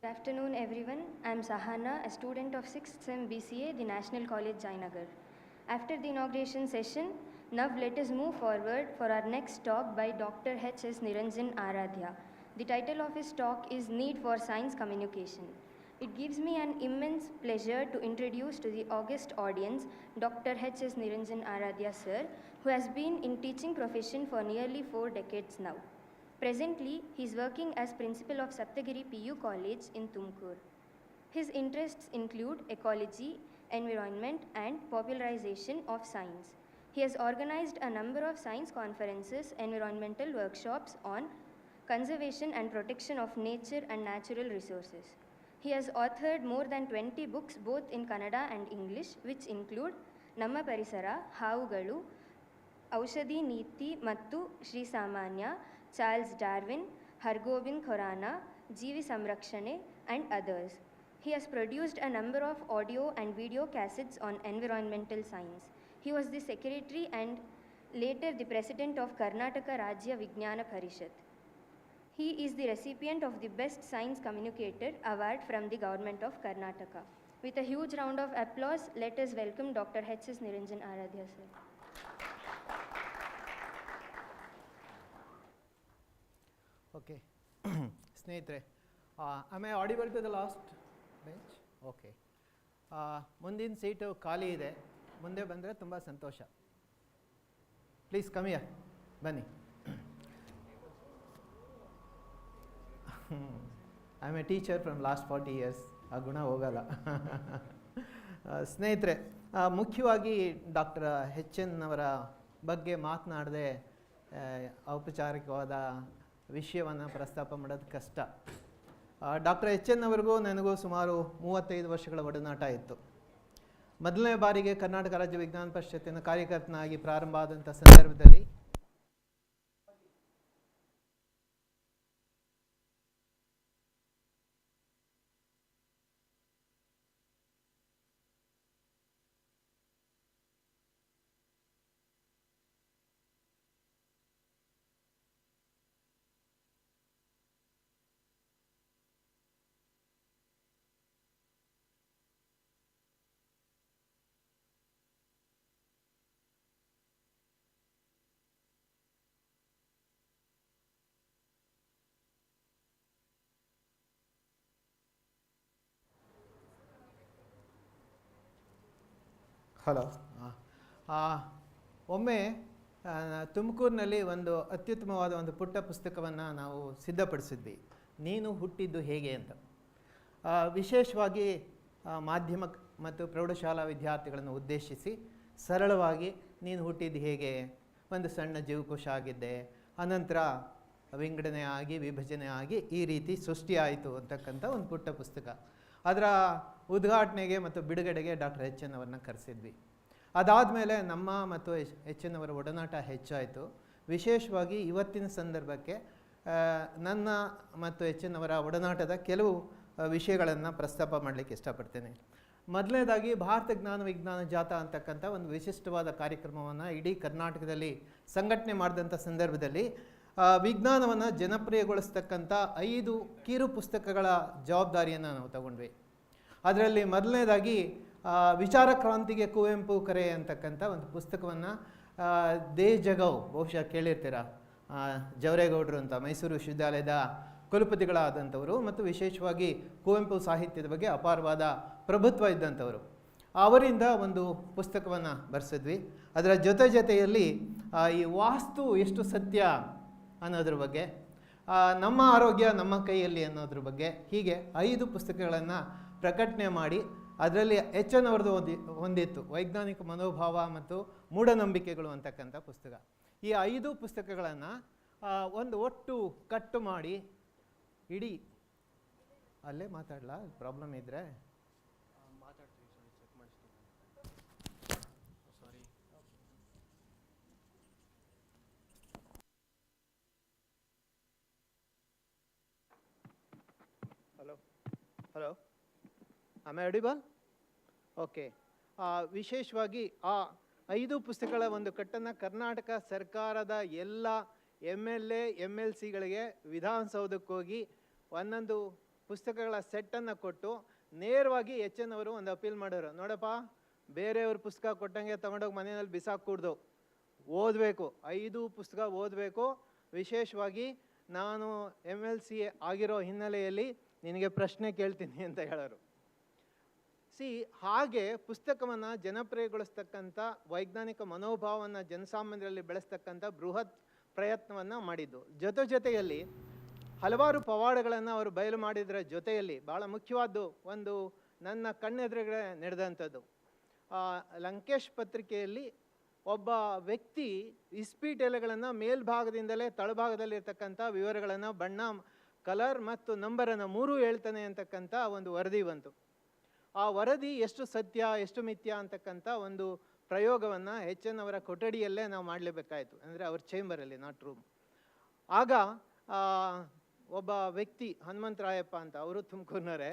Good afternoon, everyone. I am Sahana, a student of 6th SEM BCA, the National College, Jainagar. After the inauguration session, now let us move forward for our next talk by Dr. H.S Niranjanaradhya. The title of his talk is Need for Science Communication. It gives me an immense pleasure to introduce to the august audience Dr. H.S Niranjanaradhya sir, who has been in teaching profession for nearly 4 decades now. Presently, he is working as principal of Sapthagiri PU College in Tumkur. His interests include ecology, environment, and popularization of science. He has organized a number of science conferences, environmental workshops on conservation and protection of nature and natural resources. He has authored more than 20 books both in Kannada and English, which include Namma Parisara, Havugalu, ಔಷಧಿ ನೀತಿ ಮತ್ತು ಶ್ರೀ ಸಾಮಾನ್ಯ, Charles Darwin, Hargobind Khorana, ಜೀವಿ ಸಂರಕ್ಷಣೆ, and others. He has produced a number of audio and video cassettes on environmental science. He was the secretary and later the president of Karnataka Rajya Vignana Parishath. He is the recipient of the Best Science Communicator award from the government of Karnataka. With a huge round of applause, let us welcome Dr. H.S Niranjanaradhya sir. Okay. ಸ್ನೇಹಿತರೆ, am I audible to the last bench? Okay. ಮುಂದಿನ seat ಖಾಲಿ ಇದೆ, ಮುಂದೆ ಬಂದರೆ ತುಂಬ ಸಂತೋಷ. Please come here, ಬನ್ನಿ. I am A teacher from last 40 years, ಆ ಗುಣ ಹೋಗಲ್ಲ. ಸ್ನೇಹಿತರೆ, ಮುಖ್ಯವಾಗಿ ಡಾಕ್ಟರ್ ಎಚ್ ಎನ್ ಅವರ ಬಗ್ಗೆ ಮಾತನಾಡದೆ ಔಪಚಾರಿಕವಾದ ವಿಷಯವನ್ನು ಪ್ರಸ್ತಾಪ ಮಾಡೋದು ಕಷ್ಟ. ಡಾಕ್ಟರ್ ಎಚ್ ಎನ್ ಅವರಿಗೂ ನನಗೂ ಸುಮಾರು 35 ವರ್ಷಗಳ ಒಡನಾಟ ಇತ್ತು. ಮೊದಲನೇ ಬಾರಿಗೆ ಕರ್ನಾಟಕ ರಾಜ್ಯ ವಿಜ್ಞಾನ ಪರಿಷತ್ತಿನ ಕಾರ್ಯಕರ್ತನಾಗಿ ಪ್ರಾರಂಭ ಆದಂಥ ಸಂದರ್ಭದಲ್ಲಿ ಹಲೋ, ಒಮ್ಮೆ ತುಮಕೂರಿನಲ್ಲಿ ಒಂದು ಅತ್ಯುತ್ತಮವಾದ ಒಂದು ಪುಟ್ಟ ಪುಸ್ತಕವನ್ನು ನಾವು ಸಿದ್ಧಪಡಿಸಿದ್ವಿ, ನೀನು ಹುಟ್ಟಿದ್ದು ಹೇಗೆ ಅಂತ. ವಿಶೇಷವಾಗಿ ಮಾಧ್ಯಮ ಮತ್ತು ಪ್ರೌಢಶಾಲಾ ವಿದ್ಯಾರ್ಥಿಗಳನ್ನು ಉದ್ದೇಶಿಸಿ ಸರಳವಾಗಿ ನೀನು ಹುಟ್ಟಿದ್ದು ಹೇಗೆ, ಒಂದು ಸಣ್ಣ ಜೀವಕೋಶ ಆಗಿದ್ದೆ, ಅನಂತರ ವಿಂಗಡಣೆ ಆಗಿ ವಿಭಜನೆ ಆಗಿ ಈ ರೀತಿ ಸೃಷ್ಟಿಯಾಯಿತು ಅಂತಕ್ಕಂಥ ಒಂದು ಪುಟ್ಟ ಪುಸ್ತಕ. ಅದರ ಉದ್ಘಾಟನೆಗೆ ಮತ್ತು ಬಿಡುಗಡೆಗೆ ಡಾಕ್ಟರ್ ಎಚ್ ಎನ್ ಅವರನ್ನ ಕರೆಸಿದ್ವಿ. ಅದಾದಮೇಲೆ ನಮ್ಮ ಮತ್ತು ಎಚ್ ಎನ್ ಅವರ ಒಡನಾಟ ಹೆಚ್ಚಾಯಿತು. ವಿಶೇಷವಾಗಿ ಇವತ್ತಿನ ಸಂದರ್ಭಕ್ಕೆ ನನ್ನ ಮತ್ತು ಎಚ್ ಎನ್ ಅವರ ಒಡನಾಟದ ಕೆಲವು ವಿಷಯಗಳನ್ನು ಪ್ರಸ್ತಾಪ ಮಾಡಲಿಕ್ಕೆ ಇಷ್ಟಪಡ್ತೇನೆ. ಮೊದಲನೇದಾಗಿ ಭಾರತ ಜ್ಞಾನ ವಿಜ್ಞಾನ ಜಾಥಾ ಅಂತಕ್ಕಂಥ ಒಂದು ವಿಶಿಷ್ಟವಾದ ಕಾರ್ಯಕ್ರಮವನ್ನು ಇಡೀ ಕರ್ನಾಟಕದಲ್ಲಿ ಸಂಘಟನೆ ಮಾಡಿದಂಥ ಸಂದರ್ಭದಲ್ಲಿ ವಿಜ್ಞಾನವನ್ನು ಜನಪ್ರಿಯಗೊಳಿಸ್ತಕ್ಕಂಥ 5 ಕಿರು ಪುಸ್ತಕಗಳ ಜವಾಬ್ದಾರಿಯನ್ನು ನಾವು ತಗೊಂಡ್ವಿ. ಅದರಲ್ಲಿ ಮೊದಲನೇದಾಗಿ ವಿಚಾರ ಕ್ರಾಂತಿಗೆ ಕುವೆಂಪು ಕರೆ ಅಂತಕ್ಕಂಥ ಒಂದು ಪುಸ್ತಕವನ್ನು ದೇ ಜಗವ್, ಬಹುಶಃ ಕೇಳಿರ್ತೀರ, ಜವರೇಗೌಡರು ಅಂತ ಮೈಸೂರು ವಿಶ್ವವಿದ್ಯಾಲಯದ ಕುಲಪತಿಗಳಾದಂಥವರು ಮತ್ತು ವಿಶೇಷವಾಗಿ ಕುವೆಂಪು ಸಾಹಿತ್ಯದ ಬಗ್ಗೆ ಅಪಾರವಾದ ಪ್ರಭುತ್ವ ಇದ್ದಂಥವರು, ಅವರಿಂದ ಒಂದು ಪುಸ್ತಕವನ್ನು ಬರೆಸಿದ್ವಿ. ಅದರ ಜೊತೆಯಲ್ಲಿ ಈ ವಾಸ್ತು ಎಷ್ಟು ಸತ್ಯ ಅನ್ನೋದ್ರ ಬಗ್ಗೆ, ನಮ್ಮ ಆರೋಗ್ಯ ನಮ್ಮ ಕೈಯಲ್ಲಿ ಅನ್ನೋದ್ರ ಬಗ್ಗೆ, ಹೀಗೆ 5 ಪುಸ್ತಕಗಳನ್ನು ಪ್ರಕಟಣೆ ಮಾಡಿ ಅದರಲ್ಲಿ ಎಚ್ ಎನ್ ಅವರದ್ದು ಹೊಂದಿತ್ತು, ವೈಜ್ಞಾನಿಕ ಮನೋಭಾವ ಮತ್ತು ಮೂಢನಂಬಿಕೆಗಳು ಅಂತಕ್ಕಂಥ ಪುಸ್ತಕ. ಈ 5 ಪುಸ್ತಕಗಳನ್ನು ಒಂದು ಒಟ್ಟು ಕಟ್ಟು ಮಾಡಿ ಇಡೀ ಅಲ್ಲೇ ಮಾತಾಡಲ್ಲ, ಪ್ರಾಬ್ಲಮ್ ಇದ್ದರೆ hello, am I audible? Okay. ವಿಶೇಷವಾಗಿ ಆ 5 ಪುಸ್ತಕಗಳ ಒಂದು ಕಟ್ಟನ್ನು ಕರ್ನಾಟಕ ಸರ್ಕಾರದ ಎಲ್ಲ MLA MLCಗಳಿಗೆ ವಿಧಾನಸೌಧಕ್ಕೆ ಹೋಗಿ ಒಂದೊಂದು ಪುಸ್ತಕಗಳ ಸೆಟ್ಟನ್ನು ಕೊಟ್ಟು ನೇರವಾಗಿ ಎಚ್ ಎನ್ ಅವರು ಒಂದು ಅಪೀಲ್ ಮಾಡೋರು, ನೋಡಪ್ಪ ಬೇರೆಯವ್ರ ಪುಸ್ತಕ ಕೊಟ್ಟಂಗೆ ತೊಗೊಂಡೋಗಿ ಮನೆಯಲ್ಲಿ ಬಿಸಾಕೂಡ್ದು, ಓದಬೇಕು, 5 ಪುಸ್ತಕ ಓದಬೇಕು. ವಿಶೇಷವಾಗಿ ನಾನು MLC ಆಗಿರೋ ಹಿನ್ನೆಲೆಯಲ್ಲಿ ನಿನಗೆ ಪ್ರಶ್ನೆ ಕೇಳ್ತೀನಿ ಅಂತ ಹೇಳೋರು. ಹಾಗೆ ಪುಸ್ತಕವನ್ನು ಜನಪ್ರಿಯಗೊಳಿಸ್ತಕ್ಕಂಥ, ವೈಜ್ಞಾನಿಕ ಮನೋಭಾವವನ್ನು ಜನಸಾಮಾನ್ಯರಲ್ಲಿ ಬೆಳೆಸ್ತಕ್ಕಂಥ ಬೃಹತ್ ಪ್ರಯತ್ನವನ್ನು ಮಾಡಿದ್ದು. ಜೊತೆಯಲ್ಲಿ ಹಲವಾರು ಪವಾಡಗಳನ್ನು ಅವರು ಬಯಲು ಮಾಡಿದ್ರ ಜೊತೆಯಲ್ಲಿ ಭಾಳ ಮುಖ್ಯವಾದ್ದು ಒಂದು ನನ್ನ ಕಣ್ಣೆದುರುಗಡೆ ನಡೆದಂಥದ್ದು. ಲಂಕೇಶ್ ಪತ್ರಿಕೆಯಲ್ಲಿ ಒಬ್ಬ ವ್ಯಕ್ತಿ ಇಸ್ಪೀಟ್ ಎಲೆಗಳನ್ನು ಮೇಲ್ಭಾಗದಿಂದಲೇ ತಳಭಾಗದಲ್ಲಿರ್ತಕ್ಕಂಥ ವಿವರಗಳನ್ನು ಬಣ್ಣ, ಕಲರ್ ಮತ್ತು ನಂಬರನ್ನು 3 ಹೇಳ್ತಾನೆ ಅಂತಕ್ಕಂಥ ಒಂದು ವರದಿ ಬಂತು. ಆ ವರದಿ ಎಷ್ಟು ಸತ್ಯ ಎಷ್ಟು ಮಿಥ್ಯ ಅಂತಕ್ಕಂಥ ಒಂದು ಪ್ರಯೋಗವನ್ನು ಎಚ್ ಎನ್ ಅವರ ಕೊಠಡಿಯಲ್ಲೇ ನಾವು ಮಾಡಲೇಬೇಕಾಯಿತು, ಅಂದರೆ ಅವ್ರ ಚೇಂಬರಲ್ಲಿ, ನಾಟ್ ರೂಮ್. ಆಗ ಒಬ್ಬ ವ್ಯಕ್ತಿ ಹನುಮಂತರಾಯಪ್ಪ ಅಂತ, ಅವರು ತುಮಕೂರಿನವರೇ,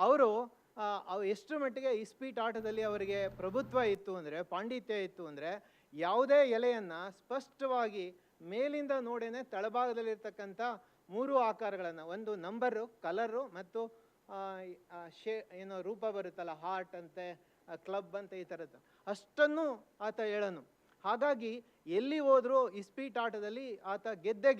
ಅವರು ಎಷ್ಟು ಮಟ್ಟಿಗೆ ಇಸ್ಪೀಟ್ ಆಟದಲ್ಲಿ ಅವರಿಗೆ ಪ್ರಭುತ್ವ ಇತ್ತು ಅಂದರೆ, ಪಾಂಡಿತ್ಯ ಇತ್ತು ಅಂದರೆ, ಯಾವುದೇ ಎಲೆಯನ್ನು ಸ್ಪಷ್ಟವಾಗಿ ಮೇಲಿಂದ ನೋಡೇನೆ ತಳಭಾಗದಲ್ಲಿರ್ತಕ್ಕಂಥ 3 ಆಕಾರಗಳನ್ನು, ಒಂದು ನಂಬರು, ಕಲರು ಮತ್ತು ಏನೋ ರೂಪ ಬರುತ್ತಲ್ಲ, ಹಾರ್ಟ್ ಅಂತೆ, ಕ್ಲಬ್ ಅಂತ, ಈ ಥರದ್ದು ಅಷ್ಟನ್ನು ಆತ ಹೇಳನು. ಹಾಗಾಗಿ ಎಲ್ಲಿ ಹೋದರೂ ಇಸ್ಪೀಟ್ ಆಟದಲ್ಲಿ ಆತ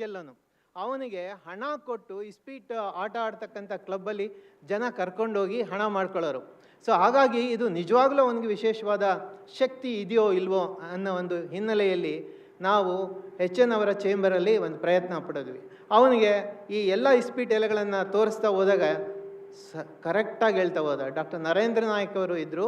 ಗೆಲ್ಲನು. ಅವನಿಗೆ ಹಣ ಕೊಟ್ಟು ಇಸ್ಪೀಟ್ ಆಟ ಆಡ್ತಕ್ಕಂಥ ಕ್ಲಬ್ಬಲ್ಲಿ ಜನ ಕರ್ಕೊಂಡೋಗಿ ಹಣ ಮಾಡ್ಕೊಳ್ಳೋರು. ಸೊ ಹಾಗಾಗಿ ಇದು ನಿಜವಾಗ್ಲೂ ಅವನಿಗೆ ವಿಶೇಷವಾದ ಶಕ್ತಿ ಇದೆಯೋ ಇಲ್ವೋ ಅನ್ನೋ ಒಂದು ಹಿನ್ನೆಲೆಯಲ್ಲಿ ನಾವು ಎಚ್ ಎನ್ ಅವರ ಚೇಂಬರಲ್ಲಿ ಒಂದು ಪ್ರಯತ್ನ ಪಡಿದ್ವಿ. ಅವನಿಗೆ ಈ ಎಲ್ಲ ಇಸ್ಪೀಟ್ ಎಲೆಗಳನ್ನು ತೋರಿಸ್ತಾ ಹೋದಾಗ ಕರೆಕ್ಟಾಗಿ ಹೇಳ್ತಾ ಹೋದ. ಡಾಕ್ಟರ್ ನರೇಂದ್ರ ನಾಯಕ್ ಅವರು ಇದ್ದರು,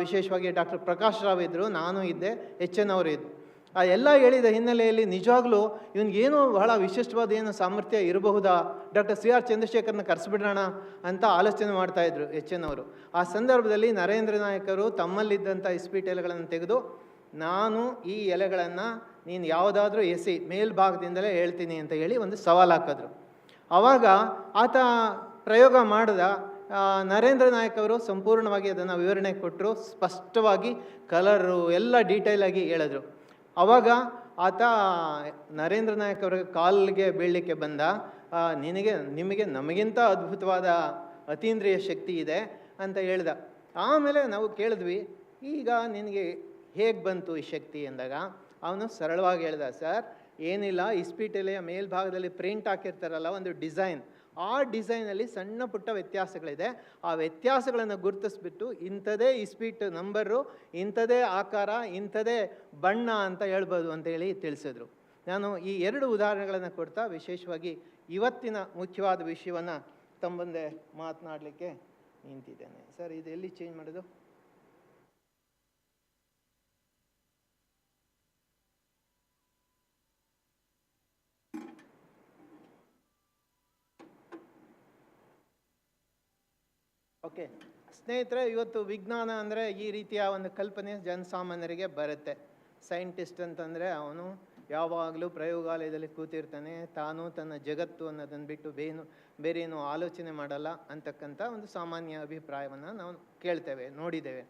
ವಿಶೇಷವಾಗಿ ಡಾಕ್ಟರ್ ಪ್ರಕಾಶ್ ರಾವ್ ಇದ್ದರು, ನಾನು ಇದ್ದೆ, ಎಚ್ ಎನ್ ಅವರು ಇದ್ದರು. ಆ ಎಲ್ಲ ಹೇಳಿದ ಹಿನ್ನೆಲೆಯಲ್ಲಿ ನಿಜವಾಗ್ಲೂ ಇವನಿಗೇನು ಬಹಳ ವಿಶಿಷ್ಟವಾದ ಏನು ಸಾಮರ್ಥ್ಯ ಇರಬಹುದಾ, ಡಾಕ್ಟರ್ CR ಚಂದ್ರಶೇಖರ್ನ ಕರೆಸಿಬಿಡೋಣ ಅಂತ ಆಲೋಚನೆ ಮಾಡ್ತಾಯಿದ್ರು ಎಚ್ ಎನ್ ಅವರು. ಆ ಸಂದರ್ಭದಲ್ಲಿ ನರೇಂದ್ರ ನಾಯಕರು ತಮ್ಮಲ್ಲಿದ್ದಂಥ ಇಸ್ಪೀಟ್ ಎಲೆಗಳನ್ನು ತೆಗೆದು, ನಾನು ಈ ಎಲೆಗಳನ್ನು ನೀನು ಯಾವುದಾದ್ರೂ ಎಸಿ ಮೇಲ್ಭಾಗದಿಂದಲೇ ಹೇಳ್ತೀನಿ ಅಂತ ಹೇಳಿ ಒಂದು ಸವಾಲು ಹಾಕಿದ್ರು. ಆವಾಗ ಆತ ಪ್ರಯೋಗ ಮಾಡಿದ. ನರೇಂದ್ರ ನಾಯಕ್ ಅವರು ಸಂಪೂರ್ಣವಾಗಿ ಅದನ್ನು ವಿವರಣೆ ಕೊಟ್ಟರು, ಸ್ಪಷ್ಟವಾಗಿ ಕಲರು ಎಲ್ಲ ಡೀಟೇಲಾಗಿ ಹೇಳಿದ್ರು. ಆವಾಗ ಆತ ನರೇಂದ್ರ ನಾಯಕ್ ಅವರ ಕಾಲಿಗೆ ಬೀಳಲಿಕ್ಕೆ ಬಂದ. ನಿಮಗೆ ನಮಗಿಂತ ಅದ್ಭುತವಾದ ಅತೀಂದ್ರಿಯ ಶಕ್ತಿ ಇದೆ ಅಂತ ಹೇಳ್ದ. ಆಮೇಲೆ ನಾವು ಕೇಳಿದ್ವಿ, ಈಗ ನಿನಗೆ ಹೇಗೆ ಬಂತು ಈ ಶಕ್ತಿ ಎಂದಾಗ ಅವನು ಸರಳವಾಗಿ ಹೇಳ್ದ, ಸರ್ ಏನಿಲ್ಲ, ಇಸ್ಪೀಟ್ ಎಲೆಯ ಮೇಲ್ಭಾಗದಲ್ಲಿ ಪ್ರಿಂಟ್ ಹಾಕಿರ್ತಾರಲ್ಲ ಒಂದು ಡಿಸೈನ್, ಆ ಡಿಸೈನಲ್ಲಿ ಸಣ್ಣ ಪುಟ್ಟ ವ್ಯತ್ಯಾಸಗಳಿದೆ, ಆ ವ್ಯತ್ಯಾಸಗಳನ್ನು ಗುರುತಿಸ್ಬಿಟ್ಟು ಇಂಥದೇ ಇಸ್ಪೀಟ್ ನಂಬರು, ಇಂಥದೇ ಆಕಾರ, ಇಂಥದೇ ಬಣ್ಣ ಅಂತ ಹೇಳ್ಬೋದು ಅಂತೇಳಿ ತಿಳಿಸಿದ್ರು. ನಾನು ಈ 2 ಉದಾಹರಣೆಗಳನ್ನು ಕೊಡ್ತಾ ವಿಶೇಷವಾಗಿ ಇವತ್ತಿನ ಮುಖ್ಯವಾದ ವಿಷಯವನ್ನು ತಮ್ಮ ಮುಂದೆ ಮಾತನಾಡಲಿಕ್ಕೆ ನಿಂತಿದ್ದೇನೆ. ಸರ್ ಇದು ಎಲ್ಲಿ ಚೇಂಜ್ ಮಾಡೋದು? ಓಕೆ ಸ್ನೇಹಿತರೆ, ಇವತ್ತು ವಿಜ್ಞಾನ ಅಂದರೆ ಈ ರೀತಿಯ ಒಂದು ಕಲ್ಪನೆ ಜನಸಾಮಾನ್ಯರಿಗೆ ಬರುತ್ತೆ. ಸೈಂಟಿಸ್ಟ್ ಅಂತಂದರೆ ಅವನು ಯಾವಾಗಲೂ ಪ್ರಯೋಗಾಲಯದಲ್ಲಿ ಕೂತಿರ್ತಾನೆ, ತಾನು ತನ್ನ ಜಗತ್ತು ಅನ್ನೋದನ್ನು ಬಿಟ್ಟು ಬೇರೇನು ಆಲೋಚನೆ ಮಾಡಲ್ಲ ಅಂತಕ್ಕಂಥ ಒಂದು ಸಾಮಾನ್ಯ ಅಭಿಪ್ರಾಯವನ್ನು ನಾವು ಕೇಳ್ತೇವೆ, ನೋಡಿದ್ದೇವೆ.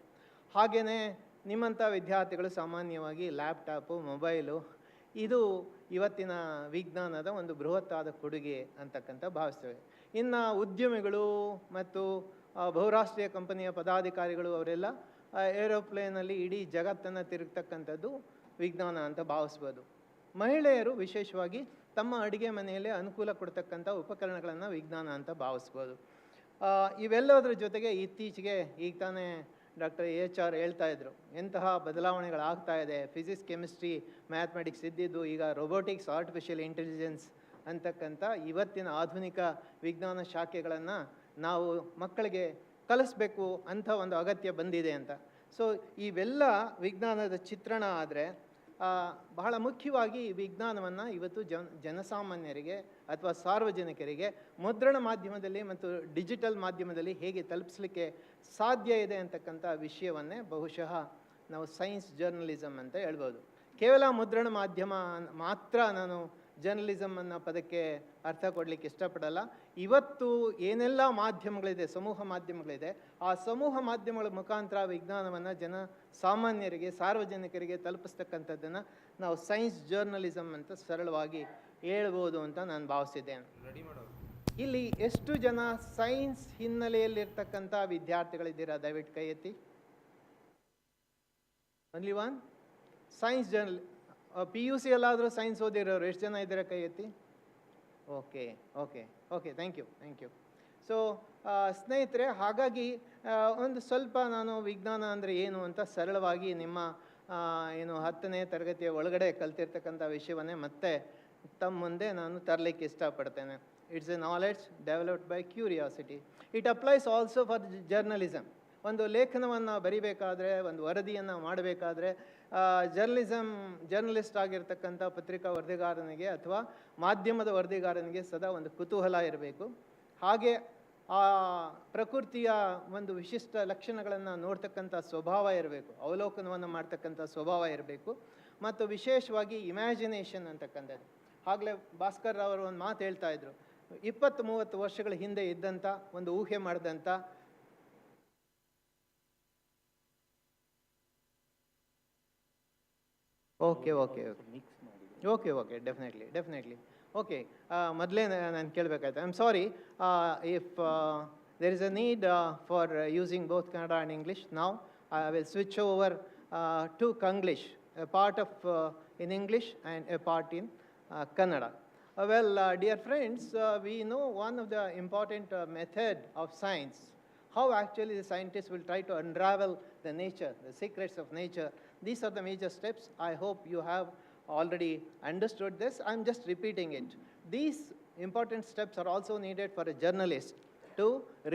ಹಾಗೆಯೇ ನಿಮ್ಮಂಥ ವಿದ್ಯಾರ್ಥಿಗಳು ಸಾಮಾನ್ಯವಾಗಿ ಲ್ಯಾಪ್ಟಾಪು, ಮೊಬೈಲು, ಇದು ಇವತ್ತಿನ ವಿಜ್ಞಾನದ ಒಂದು ಬೃಹತ್ತಾದ ಕೊಡುಗೆ ಅಂತಕ್ಕಂಥ ಭಾವಿಸ್ತೇವೆ. ಇನ್ನು ಉದ್ಯಮಿಗಳು ಮತ್ತು ಬಹುರಾಷ್ಟ್ರೀಯ ಕಂಪನಿಯ ಪದಾಧಿಕಾರಿಗಳು ಅವರೆಲ್ಲ ಏರೋಪ್ಲೇನಲ್ಲಿ ಇಡೀ ಜಗತ್ತನ್ನು ತಿರುಗ್ತಕ್ಕಂಥದ್ದು ವಿಜ್ಞಾನ ಅಂತ ಭಾವಿಸ್ಬೋದು. ಮಹಿಳೆಯರು ವಿಶೇಷವಾಗಿ ತಮ್ಮ ಅಡುಗೆ ಮನೆಯಲ್ಲೇ ಅನುಕೂಲ ಕೊಡ್ತಕ್ಕಂಥ ಉಪಕರಣಗಳನ್ನು ವಿಜ್ಞಾನ ಅಂತ ಭಾವಿಸ್ಬೋದು. ಇವೆಲ್ಲದರ ಜೊತೆಗೆ ಇತ್ತೀಚೆಗೆ ಈಗ ತಾನೇ ಡಾಕ್ಟರ್ HR ಹೇಳ್ತಾ ಇದ್ರು, ಎಂತಹ ಬದಲಾವಣೆಗಳಾಗ್ತಾ ಇದೆ. ಫಿಸಿಕ್ಸ್, ಕೆಮಿಸ್ಟ್ರಿ, ಮ್ಯಾಥಮೆಟಿಕ್ಸ್ ಇದ್ದಿದ್ದು ಈಗ ರೋಬೋಟಿಕ್ಸ್, ಆರ್ಟಿಫಿಷಿಯಲ್ ಇಂಟೆಲಿಜೆನ್ಸ್ ಅಂತಕ್ಕಂಥ ಇವತ್ತಿನ ಆಧುನಿಕ ವಿಜ್ಞಾನ ಶಾಖೆಗಳನ್ನು ನಾವು ಮಕ್ಕಳಿಗೆ ಕಲಿಸ್ಬೇಕು ಅಂತ ಒಂದು ಅಗತ್ಯ ಬಂದಿದೆ ಅಂತ. ಸೊ ಇವೆಲ್ಲ ವಿಜ್ಞಾನದ ಚಿತ್ರಣ ಆದರೆ ಬಹಳ ಮುಖ್ಯವಾಗಿ ವಿಜ್ಞಾನವನ್ನು ಇವತ್ತು ಜನಸಾಮಾನ್ಯರಿಗೆ ಅಥವಾ ಸಾರ್ವಜನಿಕರಿಗೆ ಮುದ್ರಣ ಮಾಧ್ಯಮದಲ್ಲಿ ಮತ್ತು ಡಿಜಿಟಲ್ ಮಾಧ್ಯಮದಲ್ಲಿ ಹೇಗೆ ತಲುಪಿಸಲಿಕ್ಕೆ ಸಾಧ್ಯ ಇದೆ ಅಂತಕ್ಕಂಥ ವಿಷಯವನ್ನೇ ಬಹುಶಃ ನಾವು ಸೈನ್ಸ್ ಜರ್ನಲಿಸಮ್ ಅಂತ ಹೇಳ್ಬೋದು. ಕೇವಲ ಮುದ್ರಣ ಮಾಧ್ಯಮ ಮಾತ್ರ ನಾನು ಜರ್ನಲಿಸಮ್ ಅನ್ನೋ ಪದಕ್ಕೆ ಅರ್ಥ ಕೊಡಲಿಕ್ಕೆ ಇಷ್ಟಪಡಲ್ಲ. ಇವತ್ತು ಏನೆಲ್ಲ ಮಾಧ್ಯಮಗಳಿದೆ, ಸಮೂಹ ಮಾಧ್ಯಮಗಳಿದೆ, ಆ ಸಮೂಹ ಮಾಧ್ಯಮಗಳ ಮುಖಾಂತರ ವಿಜ್ಞಾನವನ್ನು ಸಾಮಾನ್ಯರಿಗೆ, ಸಾರ್ವಜನಿಕರಿಗೆ ತಲುಪಿಸ್ತಕ್ಕಂಥದ್ದನ್ನು ನಾವು ಸೈನ್ಸ್ ಜರ್ನಲಿಸಮ್ ಅಂತ ಸರಳವಾಗಿ ಹೇಳ್ಬೋದು ಅಂತ ನಾನು ಭಾವಿಸಿದ್ದೇನೆ. ಇಲ್ಲಿ ಎಷ್ಟು ಜನ ಸೈನ್ಸ್ ಹಿನ್ನೆಲೆಯಲ್ಲಿರ್ತಕ್ಕಂಥ ವಿದ್ಯಾರ್ಥಿಗಳಿದ್ದೀರಾ? ದಯವಿಟ್ಟು ಕೈ ಎತ್ತಿ. Only one. Science journal P U C ಎಲ್ಲಾದರೂ ಸೈನ್ಸ್ ಓದಿರೋರು ಎಷ್ಟು ಜನ ಇದ್ದೀರಾ? ಕೈ ಎತ್ತಿ. Okay okay okay, thank you thank you. So ಸ್ನೇಹಿತರೆ, ಹಾಗಾಗಿ ಒಂದು ಸ್ವಲ್ಪ ನಾನು ವಿಜ್ಞಾನ ಅಂದರೆ ಏನು ಅಂತ ಸರಳವಾಗಿ ನಿಮ್ಮ ಏನು 10ನೇ ತರಗತಿಯ ಒಳಗಡೆ ಕಲ್ತಿರ್ತಕ್ಕಂಥ ವಿಷಯವನ್ನೇ ಮತ್ತೆ ತಮ್ಮ ಮುಂದೆ ನಾನು ತರಲಿಕ್ಕೆ ಇಷ್ಟಪಡ್ತೇನೆ. It's A knowledge developed by curiosity. It applies also for journalism. ಒಂದು ಲೇಖನವನ್ನು ಬರಿಬೇಕಾದ್ರೆ, ಒಂದು ವರದಿಯನ್ನು ಮಾಡಬೇಕಾದ್ರೆ ಜರ್ನಲಿಸ್ಟ್ ಆಗಿರ್ತಕ್ಕಂಥ ಪತ್ರಿಕಾ ವರದಿಗಾರನಿಗೆ ಅಥವಾ ಮಾಧ್ಯಮದ ವರದಿಗಾರನಿಗೆ ಸದಾ ಒಂದು ಕುತೂಹಲ ಇರಬೇಕು. ಹಾಗೆ ಆ ಪ್ರಕೃತಿಯ ಒಂದು ವಿಶಿಷ್ಟ ಲಕ್ಷಣಗಳನ್ನು ನೋಡ್ತಕ್ಕಂಥ ಸ್ವಭಾವ ಇರಬೇಕು, ಅವಲೋಕನವನ್ನು ಮಾಡ್ತಕ್ಕಂಥ ಸ್ವಭಾವ ಇರಬೇಕು, ಮತ್ತು ವಿಶೇಷವಾಗಿ ಇಮ್ಯಾಜಿನೇಷನ್ ಅಂತಕ್ಕಂಥದ್ದು. ಆಗಲೇ ಭಾಸ್ಕರ್ ಅವರು ಒಂದು ಮಾತು ಹೇಳ್ತಾ ಇದ್ರು, 20-30 ವರ್ಷಗಳ ಹಿಂದೆ ಇದ್ದಂಥ ಒಂದು ಊಹೆ ಮಾಡಿದಂಥ okay okay okay okay definitely okay. ಮೊದಲೇ ನಾನು ಕೇಳಬೇಕಾಯ್ತು. I am sorry if there is a need for using both Kannada and English. Now I will switch over to Kanglish, a part of in English and a part in Kannada. Well, dear friends, we know one of the important method of science, how actually the scientists will try to unravel the nature, the secrets of nature. These are the major steps. I hope you have already understood this. I'm just repeating it. These important steps are also needed for a journalist to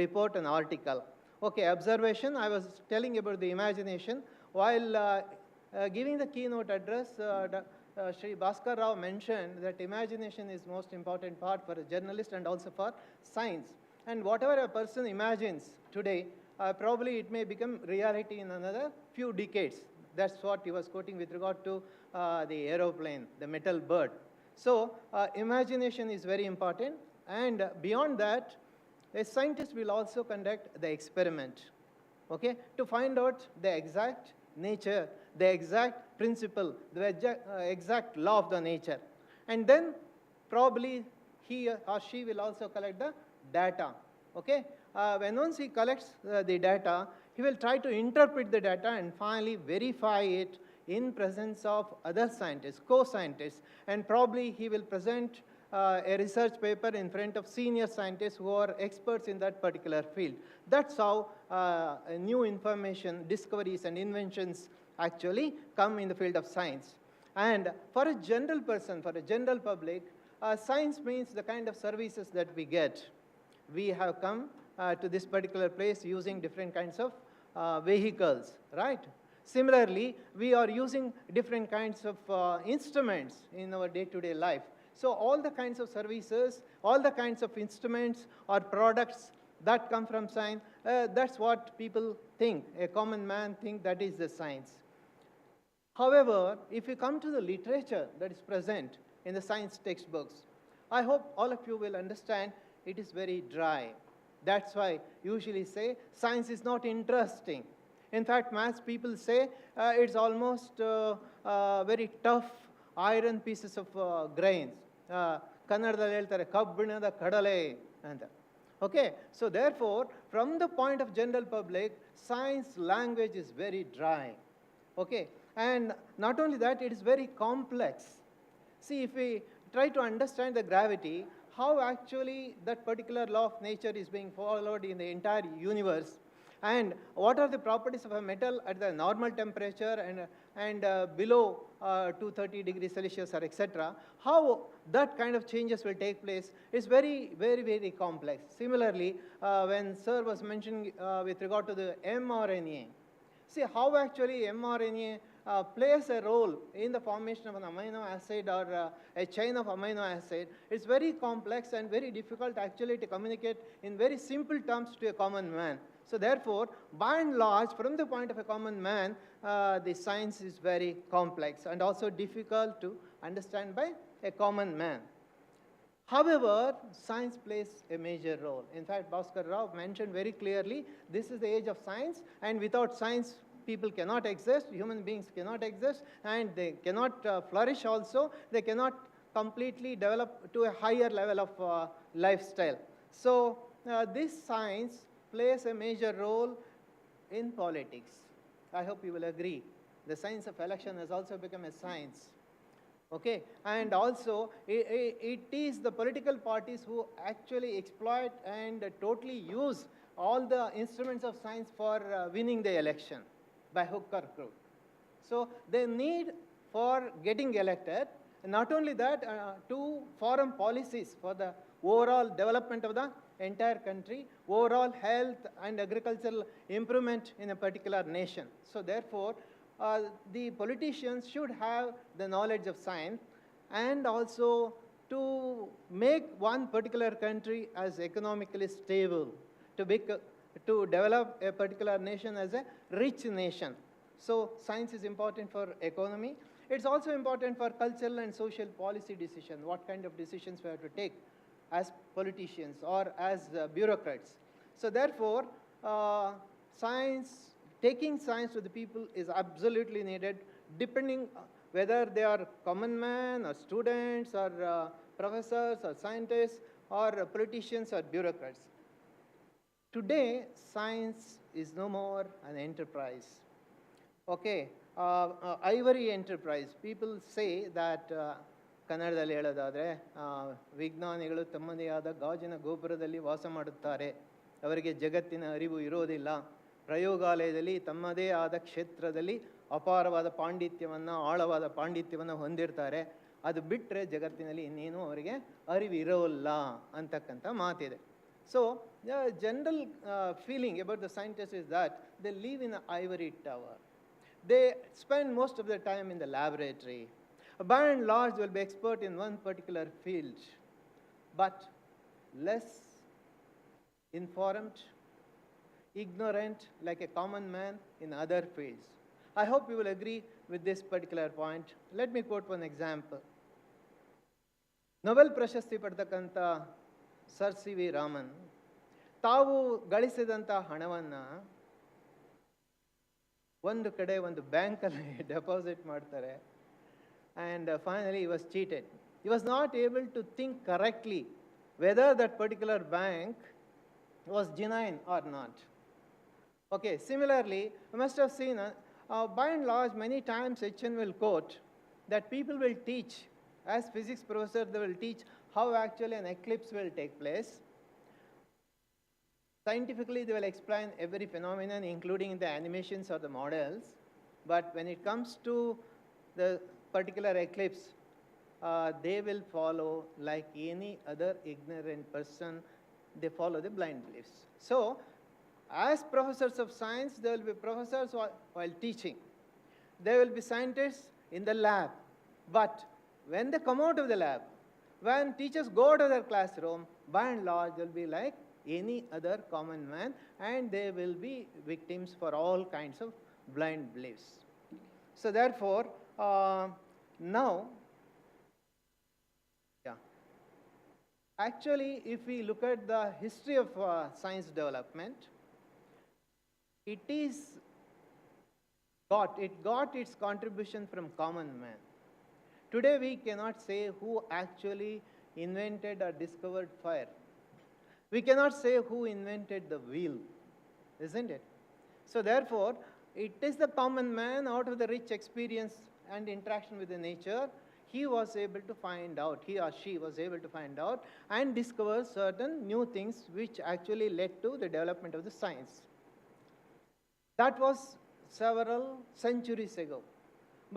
report an article. Okay, observation. I was telling about the imagination. While giving the keynote address, Shri Bhaskar Rao mentioned that imagination is most important part for a journalist and also for science. And whatever a person imagines today, probably it may become reality in another few decades. That's what he was quoting with regard to the aeroplane, the metal bird. So imagination is very important. And beyond that, a scientist will also conduct the experiment, okay, to find out the exact nature, the exact principle, the exact law of the nature. And then probably he or she will also collect the data. Okay? When once he collects the data, he will try to interpret the data and finally verify it in presence of other scientists, co-scientists. And probably he will present a research paper in front of senior scientists who are experts in that particular field. That's how new information, discoveries and inventions actually come in the field of science. And for a general person, for a general public, science means the kind of services that we get. We have come to this particular place using different kinds of vehicles, right? Similarly, we are using different kinds of instruments in our day-to-day life. So all the kinds of services, all the kinds of instruments or products that come from science, that's what people think, a common man think that is the science. However, if you come to the literature that is present in the science textbooks, I hope all of you will understand it is very dry. That's why usually say science is not interesting. In fact, maths people say it's almost very tough iron pieces of grains. Kannadadalli ಹೇಳ್ತಾರೆ ಕಬ್ಬಿಣದ ಕಡಲೆ ಅಂತ. Okay, so therefore, from the point of general public, science language is very dry. Okay, and not only that, it is very complex. See, if we try to understand the gravity, how actually that particular law of nature is being followed in the entire universe, and what are the properties of a metal at the normal temperature and below 230 degrees Celsius or etc., how that kind of changes will take place is very complex. Similarly, when sir was mentioning with regard to the mRNA, see how actually mRNA plays a role in the formation of an amino acid or a chain of amino acid. It's very complex and very difficult actually to communicate in very simple terms to a common man. So therefore, by and large, from the point of a common man, the science is very complex and also difficult to understand by a common man. However, science plays a major role. In fact, Bhaskar Rao mentioned very clearly, this is the age of science, and without science, people cannot exist, human beings cannot exist, and they cannot flourish also, they cannot completely develop to a higher level of lifestyle. So this science plays a major role in politics. I hope you will agree. The science of election has also become a science. Okay, and also it is the political parties who actually exploit and totally use all the instruments of science for winning the election by hook or crook. So they need for getting elected, not only that, to form policies for the overall development of the entire country, overall health and agricultural improvement in a particular nation. So therefore, the politicians should have the knowledge of science, and also to make one particular country as economically stable, to develop a particular nation as a rich nation. So science is important for economy. It's also important for cultural and social policy decision, what kind of decisions we have to take as politicians or as bureaucrats. So therefore, taking science to the people is absolutely needed, depending whether they are common man or students or professors or scientists or politicians or bureaucrats. Today, science is no more an enterprise. Okay, ivory enterprise. People say that ಕನ್ನಡದಲ್ಲಿ ಹೇಳೋದಾದರೆ ವಿಜ್ಞಾನಿಗಳು ತಮ್ಮದೇ ಆದ ಗಾಜಿನ ಗೋಪುರದಲ್ಲಿ ವಾಸ ಮಾಡುತ್ತಾರೆ, ಅವರಿಗೆ ಜಗತ್ತಿನ ಅರಿವು ಇರೋದಿಲ್ಲ, ಪ್ರಯೋಗಾಲಯದಲ್ಲಿ ತಮ್ಮದೇ ಆದ ಕ್ಷೇತ್ರದಲ್ಲಿ ಅಪಾರವಾದ ಪಾಂಡಿತ್ಯವನ್ನು, ಆಳವಾದ ಪಾಂಡಿತ್ಯವನ್ನು ಹೊಂದಿರ್ತಾರೆ, ಅದು ಬಿಟ್ಟರೆ ಜಗತ್ತಿನಲ್ಲಿ ಇನ್ನೇನು ಅವರಿಗೆ ಅರಿವು ಇರೋಲ್ಲ ಅಂತಕ್ಕಂಥ ಮಾತಿದೆ. So general feeling about the scientist is that they live in a ivory tower. They spend most of their time in the laboratory. By and large, will be expert in one particular field, but less informed, ignorant, like a common man in other fields. I hope you will agree with this particular point. Let me quote one example. Nobel ಪ್ರಶಸ್ತಿ ಪಡೆದಕ್ಕಂಥ sir C V Raman ತಾವು ಗಳಿಸಿದಂಥ ಹಣವನ್ನು ಒಂದು ಕಡೆ ಒಂದು ಬ್ಯಾಂಕಲ್ಲಿ deposit ಮಾಡ್ತಾರೆ, and finally he was cheated. He was not able to think correctly whether that particular bank was genuine or not. Okay, similarly, you must have seen, by and large, many times HN will quote that people will teach, as physics professor, they will teach how actually an eclipse will take place. Scientifically, they will explain every phenomenon, including the animations or the models. But when it comes to the particular eclipse, they will follow like any other ignorant person. They follow the blind beliefs. So, as professors of science, they will be professors while teaching. They will be scientists in the lab. But when they come out of the lab, when teachers go to their classroom, by and large, they will be like any other common man, and they will be victims for all kinds of blind beliefs. So therefore, now, actually, if we look at the history of science development, it got its contribution from common man. Today, we cannot say who actually invented or discovered fire. We cannot say who invented the wheel, isn't it? So therefore, it is the common man, out of the rich experience and interaction with the nature, he was able to find out, he or she was able to find out and discover certain new things which actually led to the development of the science. That was several centuries ago.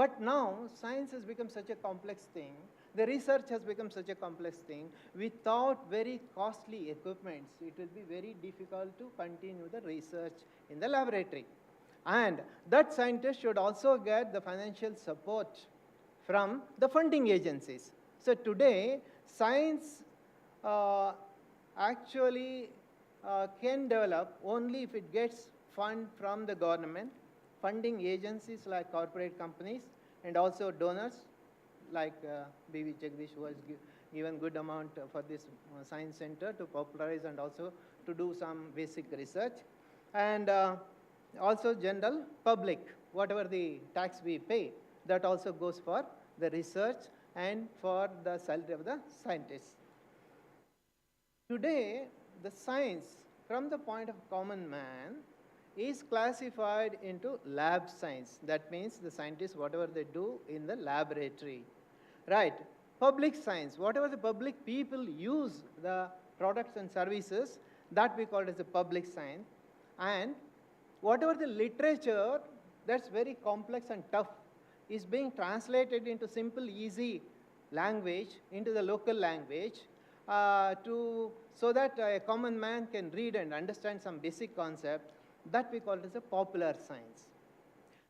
But now, science has become such a complex thing, the research has become such a complex thing, without very costly equipments, it will be very difficult to continue the research in the laboratory. And that scientist should also get the financial support from the funding agencies. So today, science actually can develop only if it gets fund from the government, funding agencies like corporate companies, and also donors like B.V. Jagdish, who has given good amount for this science center to popularize and also to do some basic research. And also general public, whatever the tax we pay, that also goes for the research and for the salary of the scientists. Today, the science from the point of common man is classified into lab science. That means the scientists, whatever they do in the laboratory. Right. Public science, whatever the public people use the products and services, that we call it as a public science. And whatever the literature that's very complex and tough is being translated into simple, easy language, into the local language, so that a common man can read and understand some basic concept, that we call it as a popular science.